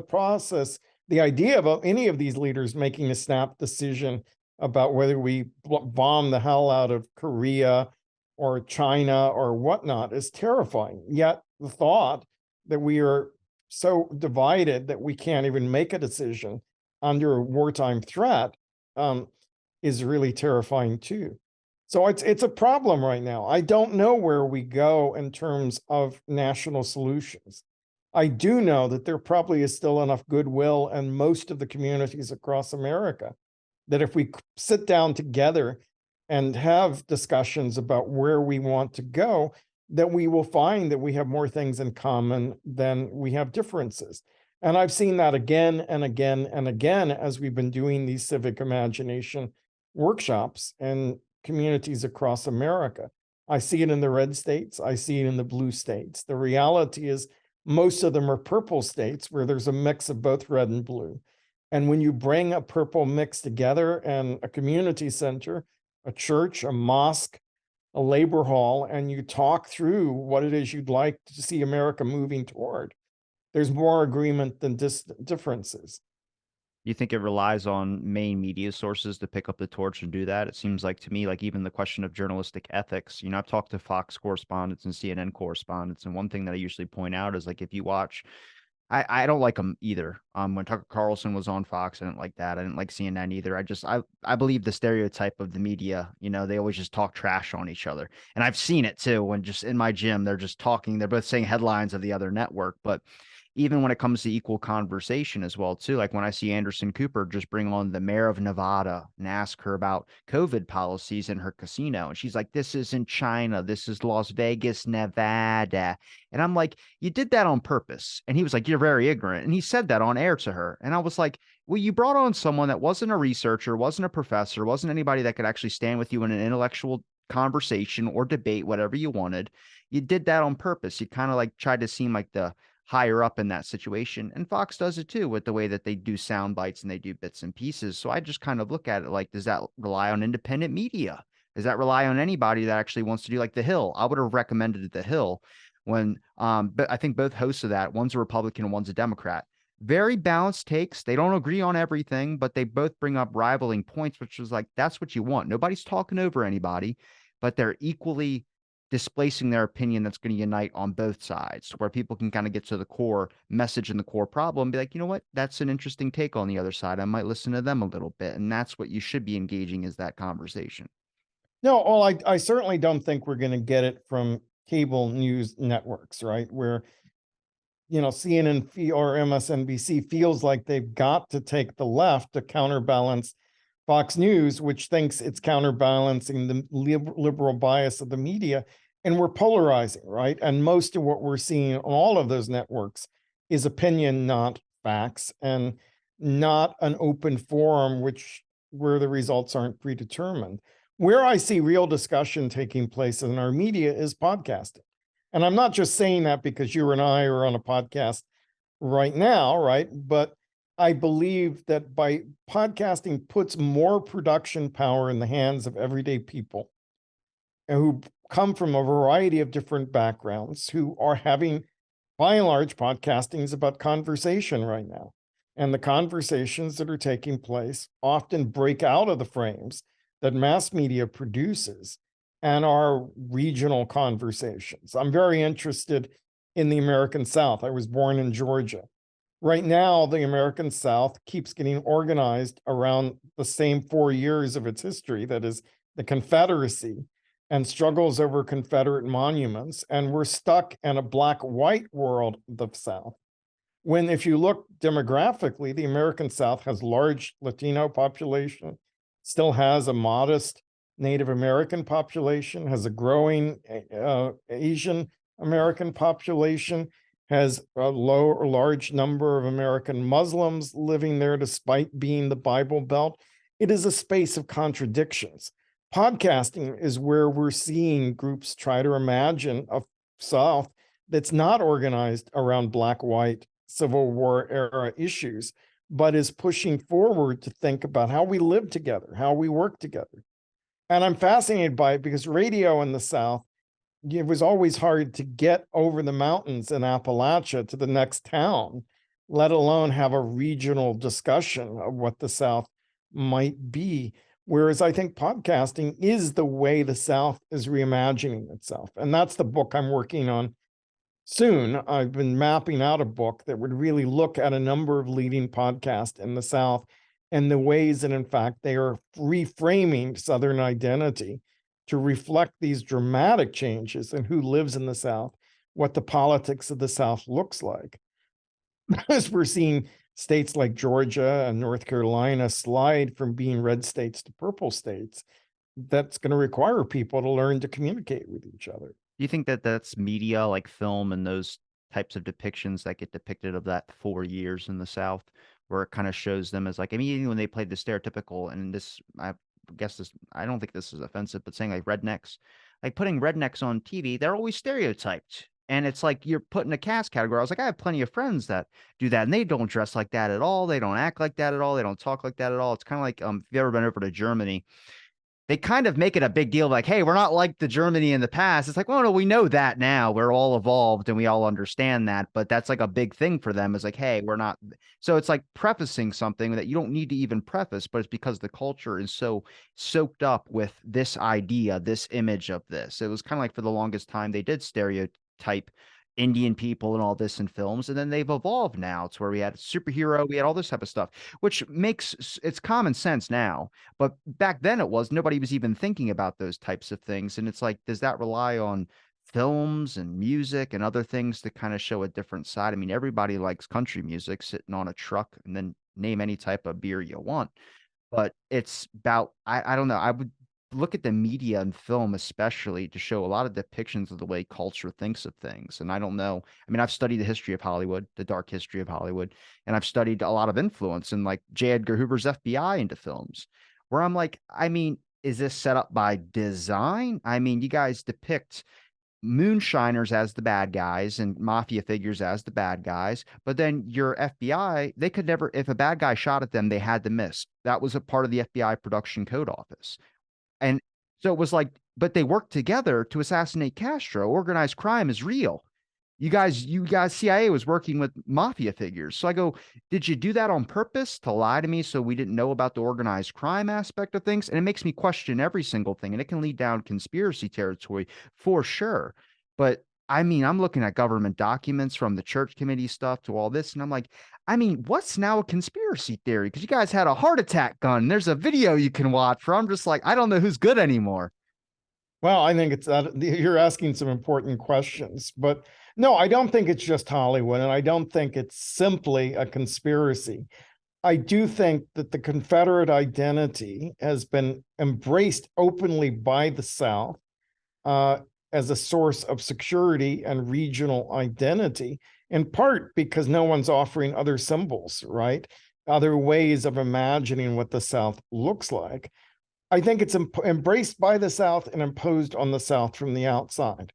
process, the idea of any of these leaders making a snap decision about whether we bomb the hell out of Korea or China or whatnot is terrifying. Yet the thought that we are so divided that we can't even make a decision under a wartime threat is really terrifying too. So it's a problem right now. I don't know where we go in terms of national solutions. I do know that there probably is still enough goodwill in most of the communities across America that if we sit down together and have discussions about where we want to go, that we will find that we have more things in common than we have differences. And I've seen that again and again and again as we've been doing these civic imagination workshops in communities across America. I see it in the red states, I see it in the blue states. The reality is most of them are purple states where there's a mix of both red and blue. And when you bring a purple mix together and a community center, a church, a mosque, a labor hall, and you talk through what it is you'd like to see America moving toward, there's more agreement than differences. You think it relies on main media sources to pick up the torch and do that? It seems like to me, like even the question of journalistic ethics, I've talked to Fox correspondents and CNN correspondents, and one thing that I usually point out is like if you watch, I don't like them either. When Tucker Carlson was on Fox, I didn't like that. I didn't like CNN either. I believe the stereotype of the media, they always just talk trash on each other. And I've seen it too when just in my gym, they're just talking, they're both saying headlines of the other network, but even when it comes to equal conversation as well too, like when I see Anderson Cooper just bring on the mayor of Nevada and ask her about COVID policies in her casino, and she's like, this isn't China, this is Las Vegas, Nevada. And I'm like, you did that on purpose. And he was like, you're very ignorant. And he said that on air to her. And I was like, well, you brought on someone that wasn't a researcher, wasn't a professor, wasn't anybody that could actually stand with you in an intellectual conversation or debate, whatever you wanted. You did that on purpose. You kind of like tried to seem like the higher up in that situation. And Fox does it too with the way that they do sound bites and they do bits and pieces. So I just kind of look at it like, does that rely on independent media? Does that rely on anybody that actually wants to do like The Hill? I would have recommended The Hill when, but I think both hosts of that, one's a Republican and one's a Democrat. Very balanced takes. They don't agree on everything, but they both bring up rivaling points, which is like, that's what you want. Nobody's talking over anybody, but they're equally displacing their opinion that's going to unite on both sides, where people can kind of get to the core message and the core problem, be like, you know what, that's an interesting take on the other side. I might listen to them a little bit. And that's what you should be engaging is that conversation. No, well, I certainly don't think we're going to get it from cable news networks, right? Where, CNN or MSNBC feels like they've got to take the left to counterbalance Fox News, which thinks it's counterbalancing the liberal bias of the media. And we're polarizing, right? And most of what we're seeing on all of those networks is opinion, not facts, and not an open forum, where the results aren't predetermined. Where I see real discussion taking place in our media is podcasting. And I'm not just saying that because you and I are on a podcast right now, right? But I believe that by podcasting puts more production power in the hands of everyday people who come from a variety of different backgrounds, who are having, by and large, podcasting is about conversation right now. And the conversations that are taking place often break out of the frames that mass media produces and are regional conversations. I'm very interested in the American South. I was born in Georgia. Right now, the American South keeps getting organized around the same 4 years of its history, that is, the Confederacy, and struggles over Confederate monuments. And we're stuck in a black-white world of the South. When, if you look demographically, the American South has large Latino population, still has a modest Native American population, has a growing Asian American population, has a low or large number of American Muslims living there despite being the Bible Belt. It is a space of contradictions. Podcasting is where we're seeing groups try to imagine a South that's not organized around black-white Civil War era issues, but is pushing forward to think about how we live together, how we work together. And I'm fascinated by it because radio in the South, it was always hard to get over the mountains in Appalachia to the next town, let alone have a regional discussion of what the South might be. Whereas I think podcasting is the way the South is reimagining itself. And that's the book I'm working on soon. I've been mapping out a book that would really look at a number of leading podcasts in the South and the ways that, in fact, they are reframing Southern identity to reflect these dramatic changes in who lives in the South, what the politics of the South looks like. As we're seeing states like Georgia and North Carolina slide from being red states to purple states, that's going to require people to learn to communicate with each other. Do you think that that's media, like film and those types of depictions that get depicted of that 4 years in the South, where it kind of shows them as like, I mean, even when they played the stereotypical, and this, I guess this, I don't think this is offensive, but saying like rednecks, like putting rednecks on TV, they're always stereotyped. And it's like you're put in a caste category. I was like, I have plenty of friends that do that, and they don't dress like that at all. They don't act like that at all. They don't talk like that at all. It's kind of like if you've ever been over to Germany, they kind of make it a big deal, like, hey, we're not like the Germany in the past. It's like, well, no, we know that now. We're all evolved and we all understand that. But that's like a big thing for them. Is like, hey, we're not. So it's like prefacing something that you don't need to even preface, but it's because the culture is so soaked up with this idea, this image of this. It was kind of like for the longest time they did stereotype Indian people and all this in films, and then they've evolved now to where we had superhero, we had all this type of stuff, which makes it's common sense now. But back then it was nobody was even thinking about those types of things. And it's like, does that rely on films and music and other things to kind of show a different side? I mean, everybody likes country music, sitting on a truck, and then name any type of beer you want. But it's about, I don't know. I would look at the media and film especially to show a lot of depictions of the way culture thinks of things. And I don't know. I mean, I've studied the history of Hollywood, the dark history of Hollywood, and I've studied a lot of influence and like J. Edgar Hoover's FBI into films, where I'm like, I mean, is this set up by design? I mean, you guys depict moonshiners as the bad guys and mafia figures as the bad guys, but then your FBI, they could never, if a bad guy shot at them, they had to miss. That was a part of the FBI production code office. And so it was like, but they worked together to assassinate Castro. Organized crime is real. You guys, CIA was working with mafia figures. So I go, did you do that on purpose to lie to me so we didn't know about the organized crime aspect of things? And it makes me question every single thing. And it can lead down conspiracy territory for sure. But I mean, I'm looking at government documents from the church committee stuff to all this. And I'm like, I mean, what's now a conspiracy theory? Because you guys had a heart attack gun. There's a video you can watch where I'm just like, I don't know who's good anymore. Well, I think it's you're asking some important questions, but no, I don't think it's just Hollywood, and I don't think it's simply a conspiracy. I do think that the Confederate identity has been embraced openly by the South as a source of security and regional identity, in part because no one's offering other symbols, right? Other ways of imagining what the South looks like. I think it's embraced by the South and imposed on the South from the outside.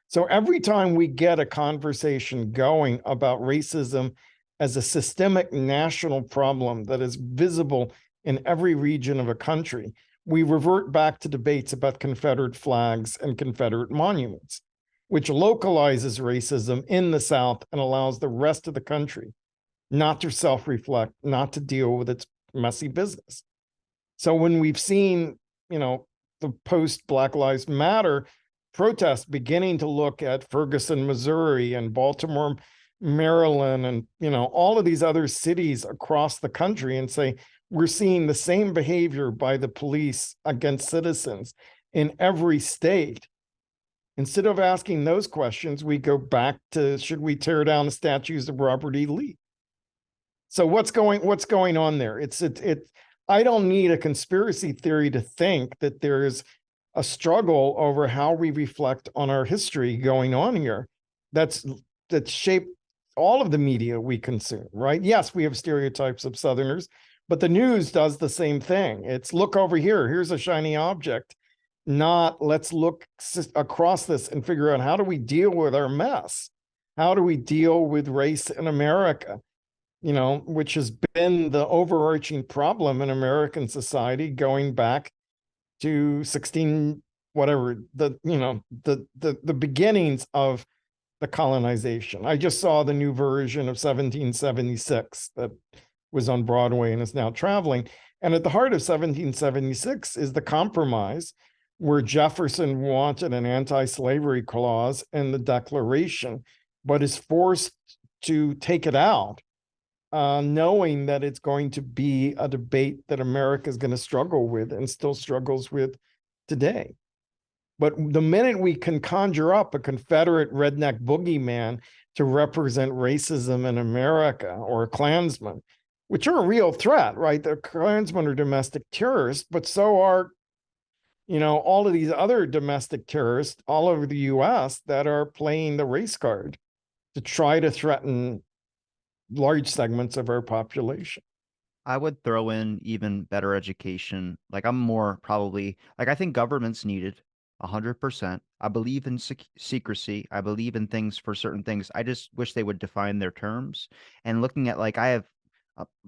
So every time we get a conversation going about racism as a systemic national problem that is visible in every region of a country, we revert back to debates about Confederate flags and Confederate monuments, which localizes racism in the South and allows the rest of the country not to self-reflect, not to deal with its messy business. So when we've seen, the post Black Lives Matter protests beginning to look at Ferguson, Missouri and Baltimore, Maryland, and, all of these other cities across the country and say, we're seeing the same behavior by the police against citizens in every state. Instead of asking those questions, we go back to, should we tear down the statues of Robert E. Lee? So what's going on there? I don't need a conspiracy theory to think that there's a struggle over how we reflect on our history going on here. That shaped all of the media we consume, right? Yes, we have stereotypes of Southerners, but the news does the same thing. It's look over here, here's a shiny object, not let's look across this and figure out how do we deal with our mess? How do we deal with race in America? Which has been the overarching problem in American society going back to 16, whatever, the beginnings of the colonization. I just saw the new version of 1776 that was on Broadway and is now traveling. And at the heart of 1776 is the Compromise, where Jefferson wanted an anti-slavery clause in the Declaration, but is forced to take it out, knowing that it's going to be a debate that America is going to struggle with and still struggles with today. But the minute we can conjure up a Confederate redneck boogeyman to represent racism in America, or a Klansman, which are a real threat, right? The Klansmen are domestic terrorists, but so are, all of these other domestic terrorists all over the US that are playing the race card to try to threaten large segments of our population. I would throw in even better education. Like I'm more probably like I think government's needed 100%. I believe in secrecy. I believe in things for certain things. I just wish they would define their terms. And looking at like I have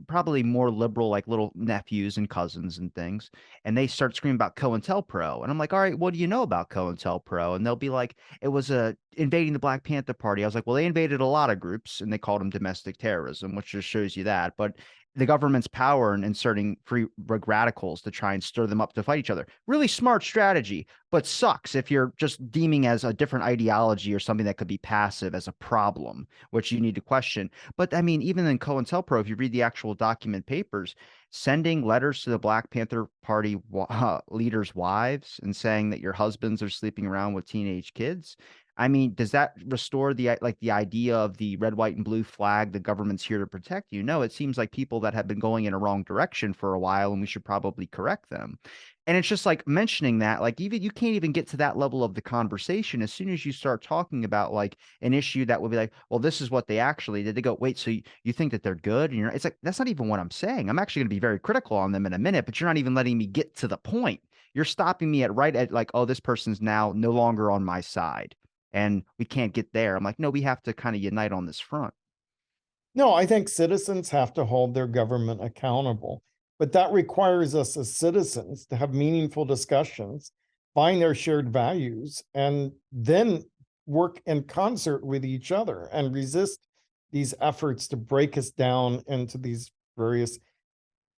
probably more liberal like little nephews and cousins and things, and they start screaming about COINTELPRO, and I'm like, all right, what do you know about COINTELPRO? And they'll be like, it was invading the Black Panther Party. I was like, well, they invaded a lot of groups and they called them domestic terrorism, which just shows you that. But the government's power in inserting free radicals to try and stir them up to fight each other. Really smart strategy, but sucks if you're just deeming as a different ideology or something that could be passive as a problem, which you need to question. But I mean, even in COINTELPRO, if you read the actual document papers, sending letters to the Black Panther Party leaders' wives and saying that your husbands are sleeping around with teenage kids. I mean, does that restore the idea of the red, white, and blue flag? The government's here to protect you. No, it seems like people that have been going in a wrong direction for a while, and we should probably correct them. And it's just like mentioning that, like even you can't even get to that level of the conversation. As soon as you start talking about like an issue that would be like, well, this is what they actually did. They go, wait, so you think that they're good? And it's like that's not even what I'm saying. I'm actually going to be very critical on them in a minute, but you're not even letting me get to the point. You're stopping me at right at like, oh, this person's now no longer on my side and we can't get there. I'm like, no, we have to kind of unite on this front. No, I think citizens have to hold their government accountable, but that requires us as citizens to have meaningful discussions, find their shared values, and then work in concert with each other and resist these efforts to break us down into these various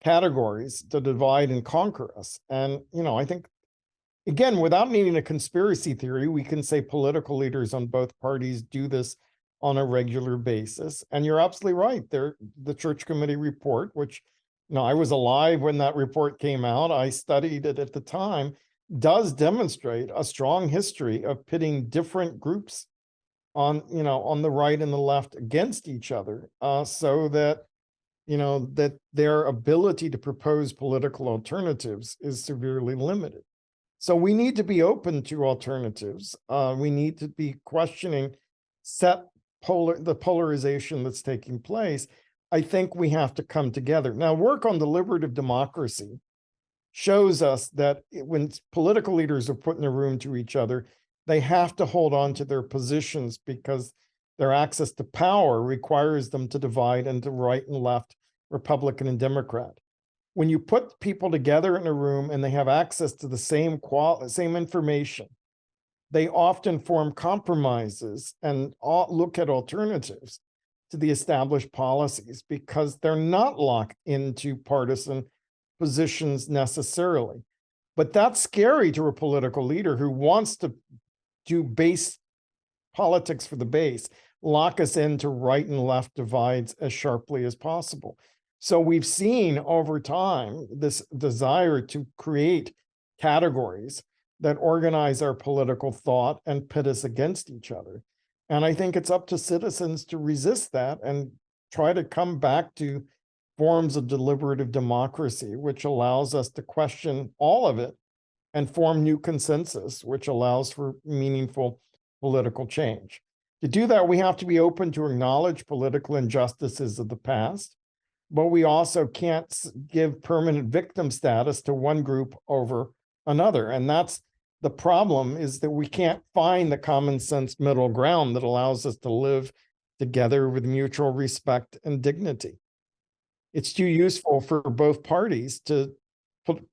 categories to divide and conquer us. And, I think, again, without needing a conspiracy theory, we can say political leaders on both parties do this on a regular basis. And you're absolutely right. The Church Committee report, which I was alive when that report came out, I studied it at the time, does demonstrate a strong history of pitting different groups on the right and the left against each other, so that that their ability to propose political alternatives is severely limited. So we need to be open to alternatives. We need to be questioning the polarization that's taking place. I think we have to come together. Now, work on deliberative democracy shows us that when political leaders are put in a room to each other, they have to hold on to their positions because their access to power requires them to divide into right and left, Republican and Democrat. When you put people together in a room and they have access to the same information, they often form compromises and look at alternatives. to the established policies because they're not locked into partisan positions necessarily. But that's scary to a political leader who wants to do base politics for the base, lock us into right and left divides as sharply as possible. So we've seen over time this desire to create categories that organize our political thought and pit us against each other. And I think it's up to citizens to resist that and try to come back to forms of deliberative democracy, which allows us to question all of it and form new consensus, which allows for meaningful political change. To do that, we have to be open to acknowledge political injustices of the past, but we also can't give permanent victim status to one group over another. And that's the problem, is that we can't find the common sense middle ground that allows us to live together with mutual respect and dignity. It's too useful for both parties to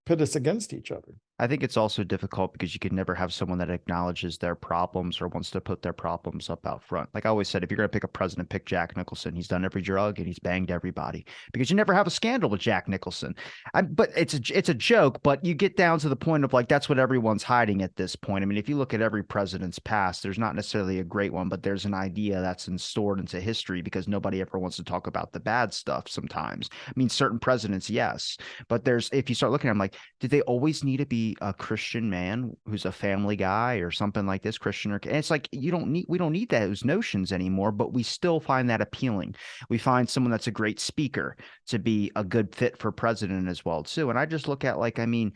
pit us against each other. I think it's also difficult because you could never have someone that acknowledges their problems or wants to put their problems up out front. Like I always said, if you're going to pick a president, pick Jack Nicholson. He's done every drug and he's banged everybody, because you never have a scandal with Jack Nicholson. But it's a joke, but you get down to the point of like, that's what everyone's hiding at this point. I mean, if you look at every president's past, there's not necessarily a great one, but there's an idea that's stored into history because nobody ever wants to talk about the bad stuff sometimes. I mean, certain presidents, yes, but if you start looking at them, like, did they always need to be a Christian man who's a family guy or something like this, Christian? And it's like, we don't need those notions anymore, but we still find that appealing. We find someone that's a great speaker to be a good fit for president as well too. And I just look at, like, I mean,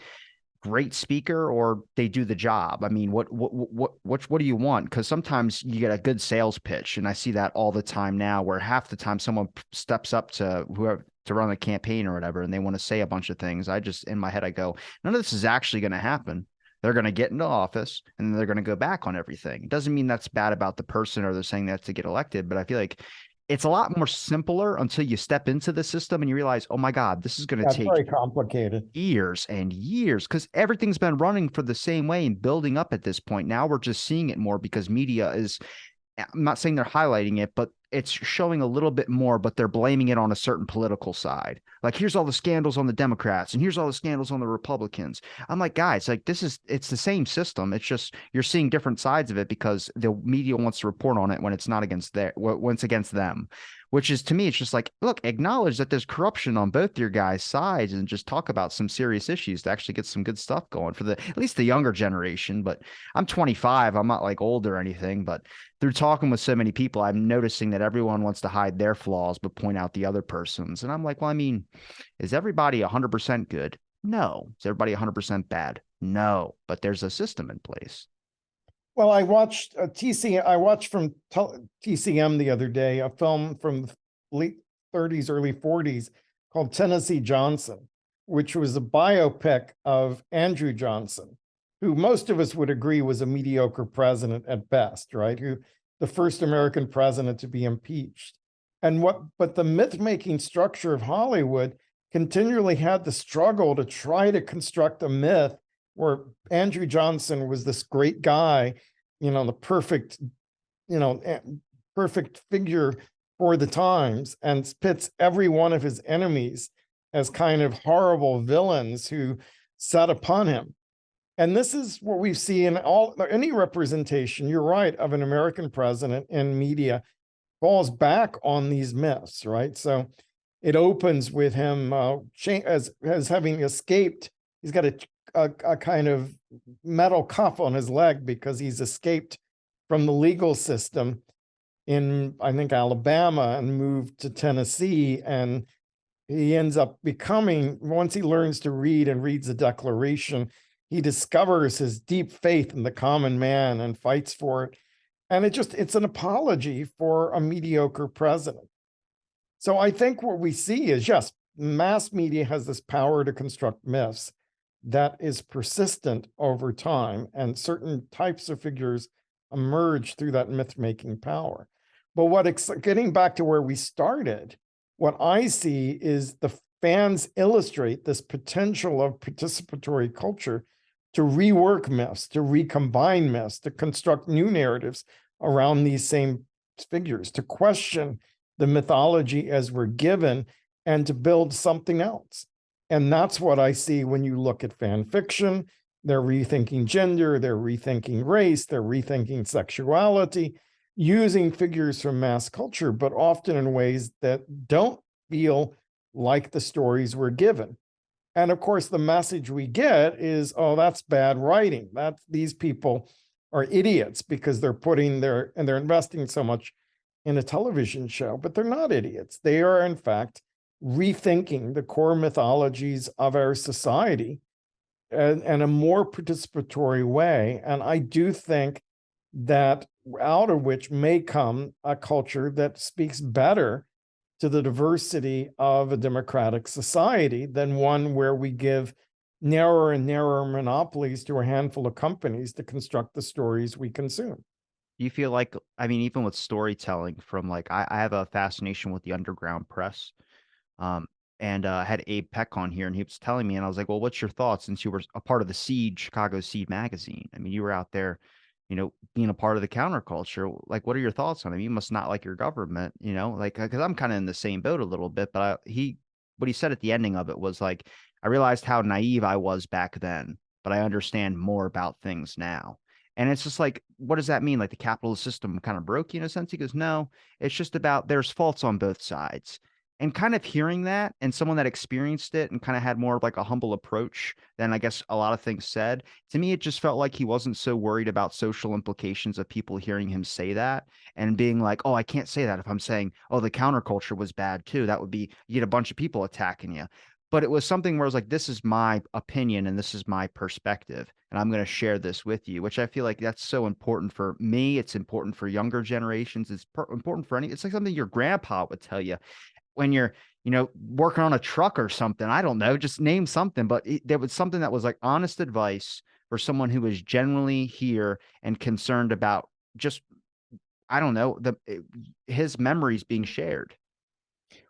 great speaker or they do the job. I mean, what do you want? Because sometimes you get a good sales pitch, and I see that all the time now, where half the time someone steps up to whoever to run a campaign or whatever, and they want to say a bunch of things. I just, in my head, I go, none of this is actually going to happen. They're going to get into office and then they're going to go back on everything. It doesn't mean that's bad about the person or they're saying that to get elected, but I feel like it's a lot more simpler until you step into the system and you realize, oh my God, this is going to take very complicated years and years, because everything's been running for the same way and building up at this point. Now we're just seeing it more because media is, I'm not saying they're highlighting it, but it's showing a little bit more, but they're blaming it on a certain political side. Like, here's all the scandals on the Democrats and here's all the scandals on the Republicans. I'm like, guys, like, it's the same system. It's just you're seeing different sides of it because the media wants to report on it when it's not when it's against them, which is, to me, it's just like, look, acknowledge that there's corruption on both your guys' sides and just talk about some serious issues to actually get some good stuff going for at least the younger generation. But I'm 25. I'm not like old or anything, but through talking with so many people, I'm noticing that everyone wants to hide their flaws, but point out the other person's. And I'm like, well, I mean, is everybody 100% good? No. Is everybody 100% bad? No. But there's a system in place. Well, I watched from TCM the other day, a film from the late 30s, early 40s called Tennessee Johnson, which was a biopic of Andrew Johnson, who most of us would agree was a mediocre president at best, right? Who the first American president to be impeached. But the myth-making structure of Hollywood continually had the struggle to try to construct a myth where Andrew Johnson was this great guy, the perfect figure for the times, and pits every one of his enemies as kind of horrible villains who set upon him. And this is what we see in any representation, you're right, of an American president in media falls back on these myths, right? So it opens with him as having escaped. He's got a kind of metal cuff on his leg because he's escaped from the legal system in, I think, Alabama and moved to Tennessee. And he ends up becoming, once he learns to read and reads the Declaration, he discovers his deep faith in the common man and fights for it. And it's an apology for a mediocre president. So I think what we see is, yes, mass media has this power to construct myths that is persistent over time, and certain types of figures emerge through that myth-making power. But getting back to where we started, what I see is the fans illustrate this potential of participatory culture to rework myths, to recombine myths, to construct new narratives around these same figures, to question the mythology as we're given and to build something else. And that's what I see when you look at fan fiction. They're rethinking gender, they're rethinking race, they're rethinking sexuality, using figures from mass culture, but often in ways that don't feel like the stories we're given. And of course, the message we get is, oh, that's bad writing. That these people are idiots because they're investing so much in a television show, but they're not idiots. They are, in fact, rethinking the core mythologies of our society in a more participatory way. And I do think that out of which may come a culture that speaks better to the diversity of a democratic society than one where we give narrower and narrower monopolies to a handful of companies to construct the stories we consume. Do you feel like, I mean, even with storytelling from like, I have a fascination with the underground press. Um, and I had Abe Peck on here, and he was telling me, and I was like, "Well, what's your thoughts since you were a part of the Seed, Chicago Seed magazine? I mean, you were out there, being a part of the counterculture. Like, what are your thoughts on it? You must not like your government, like because I'm kind of in the same boat a little bit. But what he said at the ending of it was like, I realized how naive I was back then, but I understand more about things now." And it's just like, what does that mean? Like the capitalist system kind of broke you in a sense? He goes, no, it's just about there's faults on both sides, and kind of hearing that and someone that experienced it and kind of had more of like a humble approach than I guess a lot of things said, to me, it just felt like he wasn't so worried about social implications of people hearing him say that and being like, oh, I can't say that if I'm saying, oh, the counterculture was bad too. That would be, you get a bunch of people attacking you. But it was something where I was like, this is my opinion and this is my perspective. And I'm going to share this with you, which I feel like that's so important for me. It's important for younger generations. It's important for it's like something your grandpa would tell you when you're, working on a truck or something. I don't know, just name something, but there was something that was like honest advice for someone who was genuinely here and concerned about just, I don't know, his memories being shared.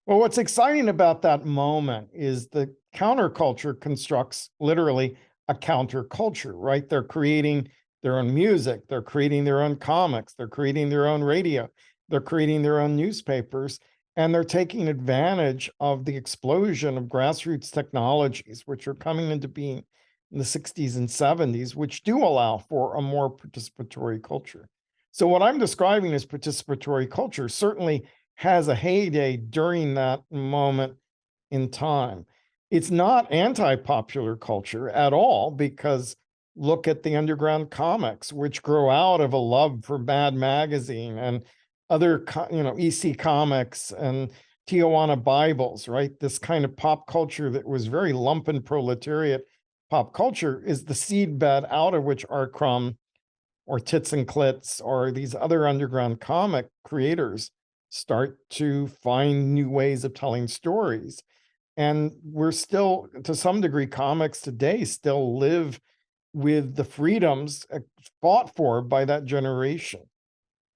Well, what's exciting about that moment is the counterculture constructs literally a counterculture, right? They're creating their own music, they're creating their own comics, they're creating their own radio, they're creating their own newspapers, and they're taking advantage of the explosion of grassroots technologies, which are coming into being in the 60s and 70s, which do allow for a more participatory culture. So, what I'm describing as participatory culture certainly has a heyday during that moment in time. It's not anti-popular culture at all, because look at the underground comics, which grow out of a love for Mad Magazine and other, EC Comics and Tijuana Bibles, right? This kind of pop culture that was very lumpen proletariat pop culture is the seedbed out of which Art Crumb or Tits and Clits or these other underground comic creators start to find new ways of telling stories. And we're still, to some degree, comics today still live with the freedoms fought for by that generation.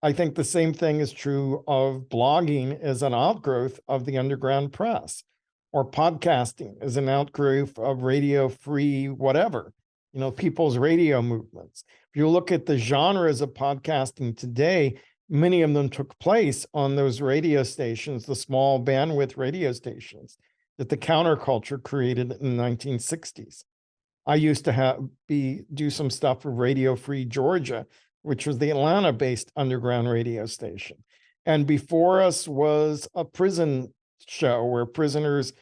I think the same thing is true of blogging as an outgrowth of the underground press, or podcasting as an outgrowth of radio free, whatever, people's radio movements. If you look at the genres of podcasting today, many of them took place on those radio stations, the small bandwidth radio stations that the counterculture created in the 1960s. I used to do some stuff for Radio Free Georgia, which was the Atlanta-based underground radio station. And before us was a prison show where prisoners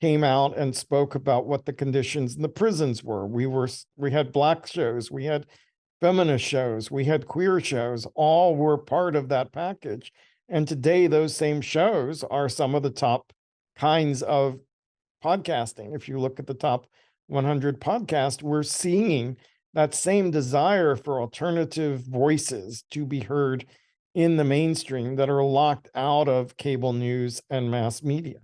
came out and spoke about what the conditions in the prisons were. We had Black shows, we had feminist shows, we had queer shows, all were part of that package. And today, those same shows are some of the top kinds of podcasting. If you look at the top 100 podcasts, we're seeing that same desire for alternative voices to be heard in the mainstream that are locked out of cable news and mass media.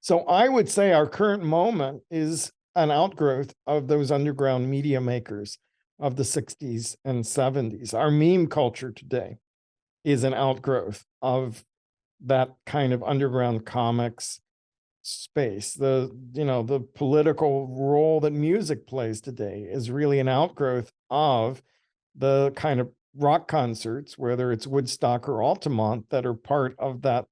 So I would say our current moment is an outgrowth of those underground media makers of the 60s and 70s. Our meme culture today is an outgrowth of that kind of underground comics space. The political role that music plays today is really an outgrowth of the kind of rock concerts, whether it's Woodstock or Altamont, that are part of that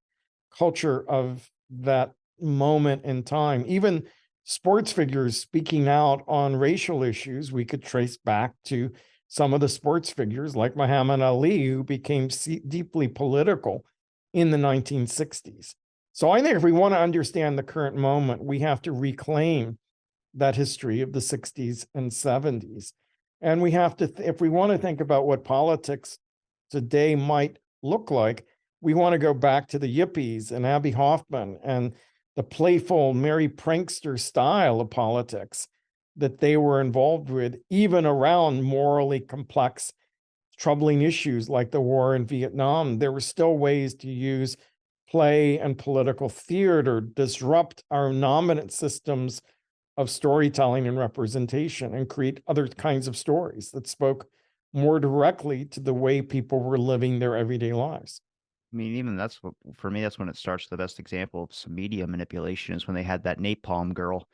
culture of that moment in time. Even sports figures speaking out on racial issues, we could trace back to some of the sports figures like Muhammad Ali, who became deeply political in the 1960s. So I think if we want to understand the current moment, we have to reclaim that history of the 60s and 70s. And we have to, if we want to think about what politics today might look like, we want to go back to the Yippies and Abby Hoffman and the playful, merry prankster style of politics that they were involved with, even around morally complex, troubling issues like the war in Vietnam. There were still ways to use play and political theater, disrupt our dominant systems of storytelling and representation, and create other kinds of stories that spoke more directly to the way people were living their everyday lives. I mean, even that's what, for me, that's when it starts. The best example of some media manipulation is when they had that napalm girl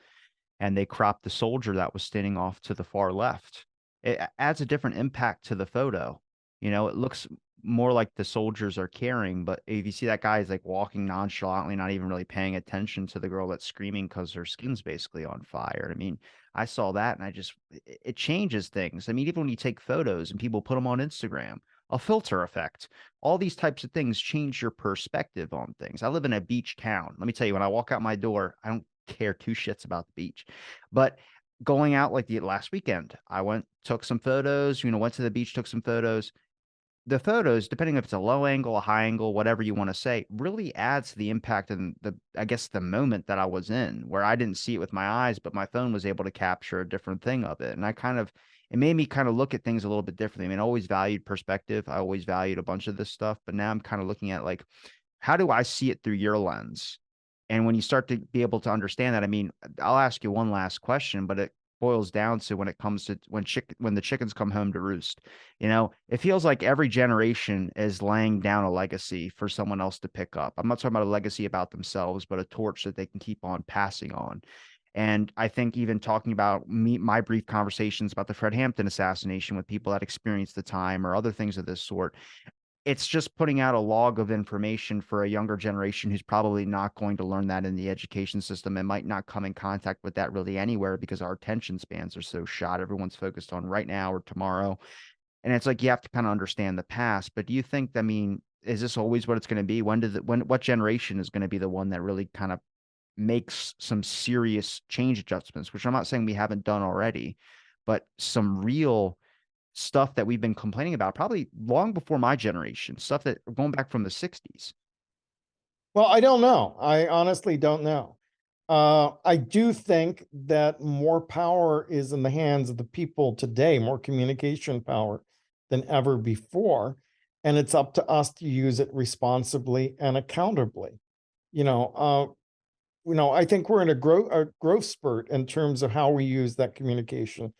and they cropped the soldier that was standing off to the far left. It adds a different impact to the photo. You know, it looks more like the soldiers are caring, but if you see that guy is like walking nonchalantly, not even really paying attention to the girl that's screaming because her skin's basically on fire. I mean, I saw that and it changes things. I mean, even when you take photos and people put them on Instagram, a filter effect, all these types of things change your perspective on things. I live in a beach town. Let me tell you, when I walk out my door, I don't care two shits about the beach. But going out like the last weekend, I went, took some photos, went to the beach, took some photos. The photos, depending if it's a low angle, a high angle, whatever you want to say, really adds to the impact and I guess, the moment that I was in, where I didn't see it with my eyes, but my phone was able to capture a different thing of it. And it made me kind of look at things a little bit differently. I mean, I always valued perspective. I always valued a bunch of this stuff, but now I'm kind of looking at like, how do I see it through your lens? And when you start to be able to understand that, I mean, I'll ask you one last question, but it boils down to when it comes to when the chickens come home to roost. It feels like every generation is laying down a legacy for someone else to pick up. I'm not talking about a legacy about themselves, but a torch that they can keep on passing on. And I think even talking about my brief conversations about the Fred Hampton assassination with people that experienced the time or other things of this sort, it's just putting out a log of information for a younger generation who's probably not going to learn that in the education system and might not come in contact with that really anywhere because our attention spans are so shot. Everyone's focused on right now or tomorrow. And it's like you have to kind of understand the past. But do you think, I mean, is this always what it's going to be? What generation is going to be the one that really kind of makes some serious change adjustments, which I'm not saying we haven't done already, but some real stuff that we've been complaining about probably long before my generation, stuff that going back from the 60s. Well, I don't know. I honestly don't know. I do think that more power is in the hands of the people today, more communication power than ever before. And it's up to us to use it responsibly and accountably. You know, I think we're in a growth spurt in terms of how we use that communication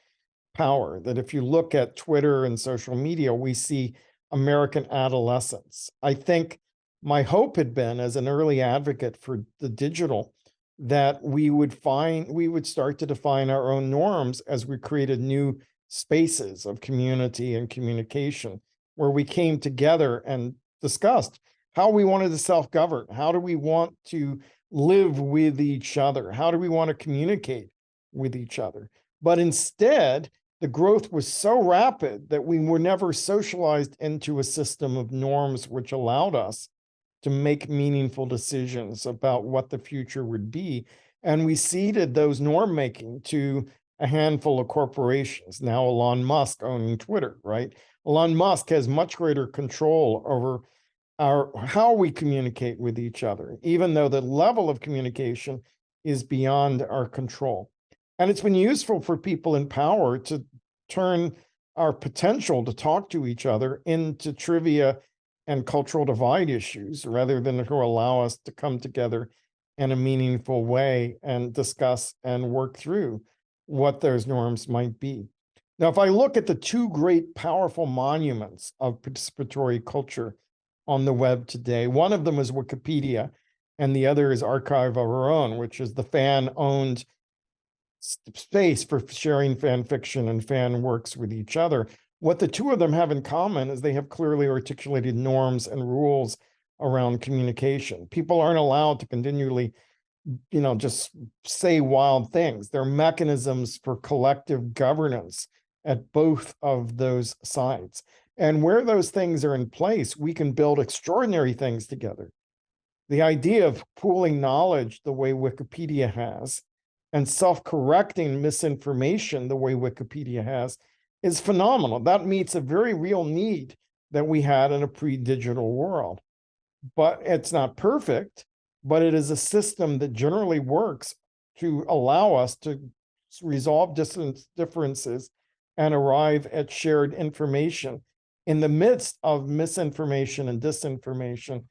power. That if you look at Twitter and social media, we see American adolescence. I think my hope had been, as an early advocate for the digital, that we would start to define our own norms as we created new spaces of community and communication, where we came together and discussed how we wanted to self-govern. How do we want to live with each other? How do we want to communicate with each other? But instead, the growth was so rapid that we were never socialized into a system of norms which allowed us to make meaningful decisions about what the future would be. And we ceded those norm making to a handful of corporations. Now, Elon Musk owning Twitter, right? Elon Musk has much greater control over how we communicate with each other, even though the level of communication is beyond our control. And it's been useful for people in power to turn our potential to talk to each other into trivia and cultural divide issues, rather than to allow us to come together in a meaningful way and discuss and work through what those norms might be. Now, if I look at the two great powerful monuments of participatory culture on the web today, one of them is Wikipedia, and the other is Archive of Our Own, which is the fan-owned space for sharing fan fiction and fan works with each other. What the two of them have in common is they have clearly articulated norms and rules around communication. People aren't allowed to continually, just say wild things. There are mechanisms for collective governance at both of those sides. And where those things are in place, we can build extraordinary things together. The idea of pooling knowledge the way Wikipedia has and self-correcting misinformation the way Wikipedia has is phenomenal. That meets a very real need that we had in a pre-digital world. But it's not perfect, but it is a system that generally works to allow us to resolve differences and arrive at shared information in the midst of misinformation and disinformation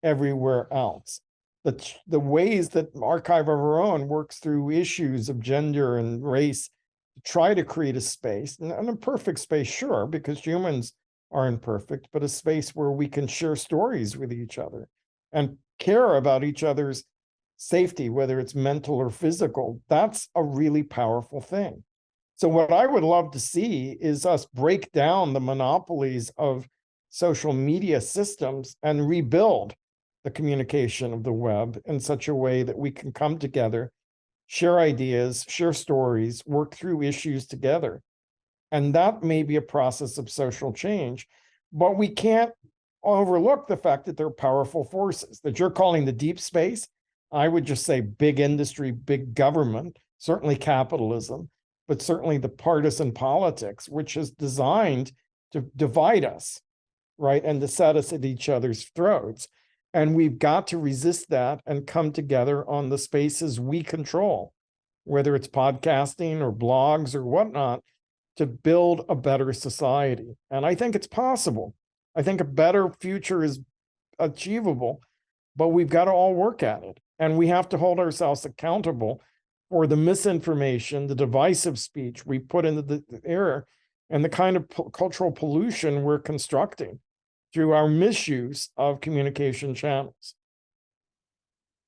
everywhere else. The ways that Archive of Our Own works through issues of gender and race to try to create a space, and a perfect space, sure, because humans are imperfect, but a space where we can share stories with each other and care about each other's safety, whether it's mental or physical. That's a really powerful thing. So what I would love to see is us break down the monopolies of social media systems and rebuild the communication of the web in such a way that we can come together, share ideas, share stories, work through issues together. And that may be a process of social change, but we can't overlook the fact that they're powerful forces that you're calling the deep space. I would just say big industry, big government, certainly capitalism, but certainly the partisan politics, which is designed to divide us, right? And to set us at each other's throats. And we've got to resist that and come together on the spaces we control, whether it's podcasting or blogs or whatnot, to build a better society. And I think it's possible. I think a better future is achievable, but we've got to all work at it. And we have to hold ourselves accountable for the misinformation, the divisive speech we put into the air, and the kind of cultural pollution we're constructing through our misuse of communication channels.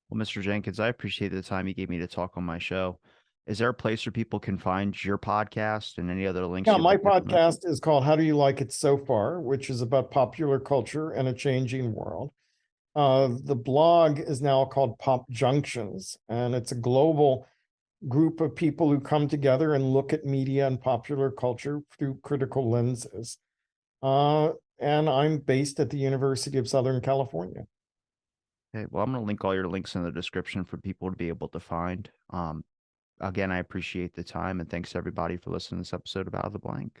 Well, Mr. Jenkins, I appreciate the time you gave me to talk on my show. Is there a place where people can find your podcast and any other links Yeah, you'd my like to recommend? podcast is called How Do You Like It So Far, which is about popular culture and a changing world. The blog is now called Pop Junctions, and it's a global group of people who come together and look at media and popular culture through critical lenses. And I'm based at the University of Southern California. Okay, well, I'm going to link all your links in the description for people to be able to find. Again, I appreciate the time and thanks everybody for listening to this episode of Out of the Blank.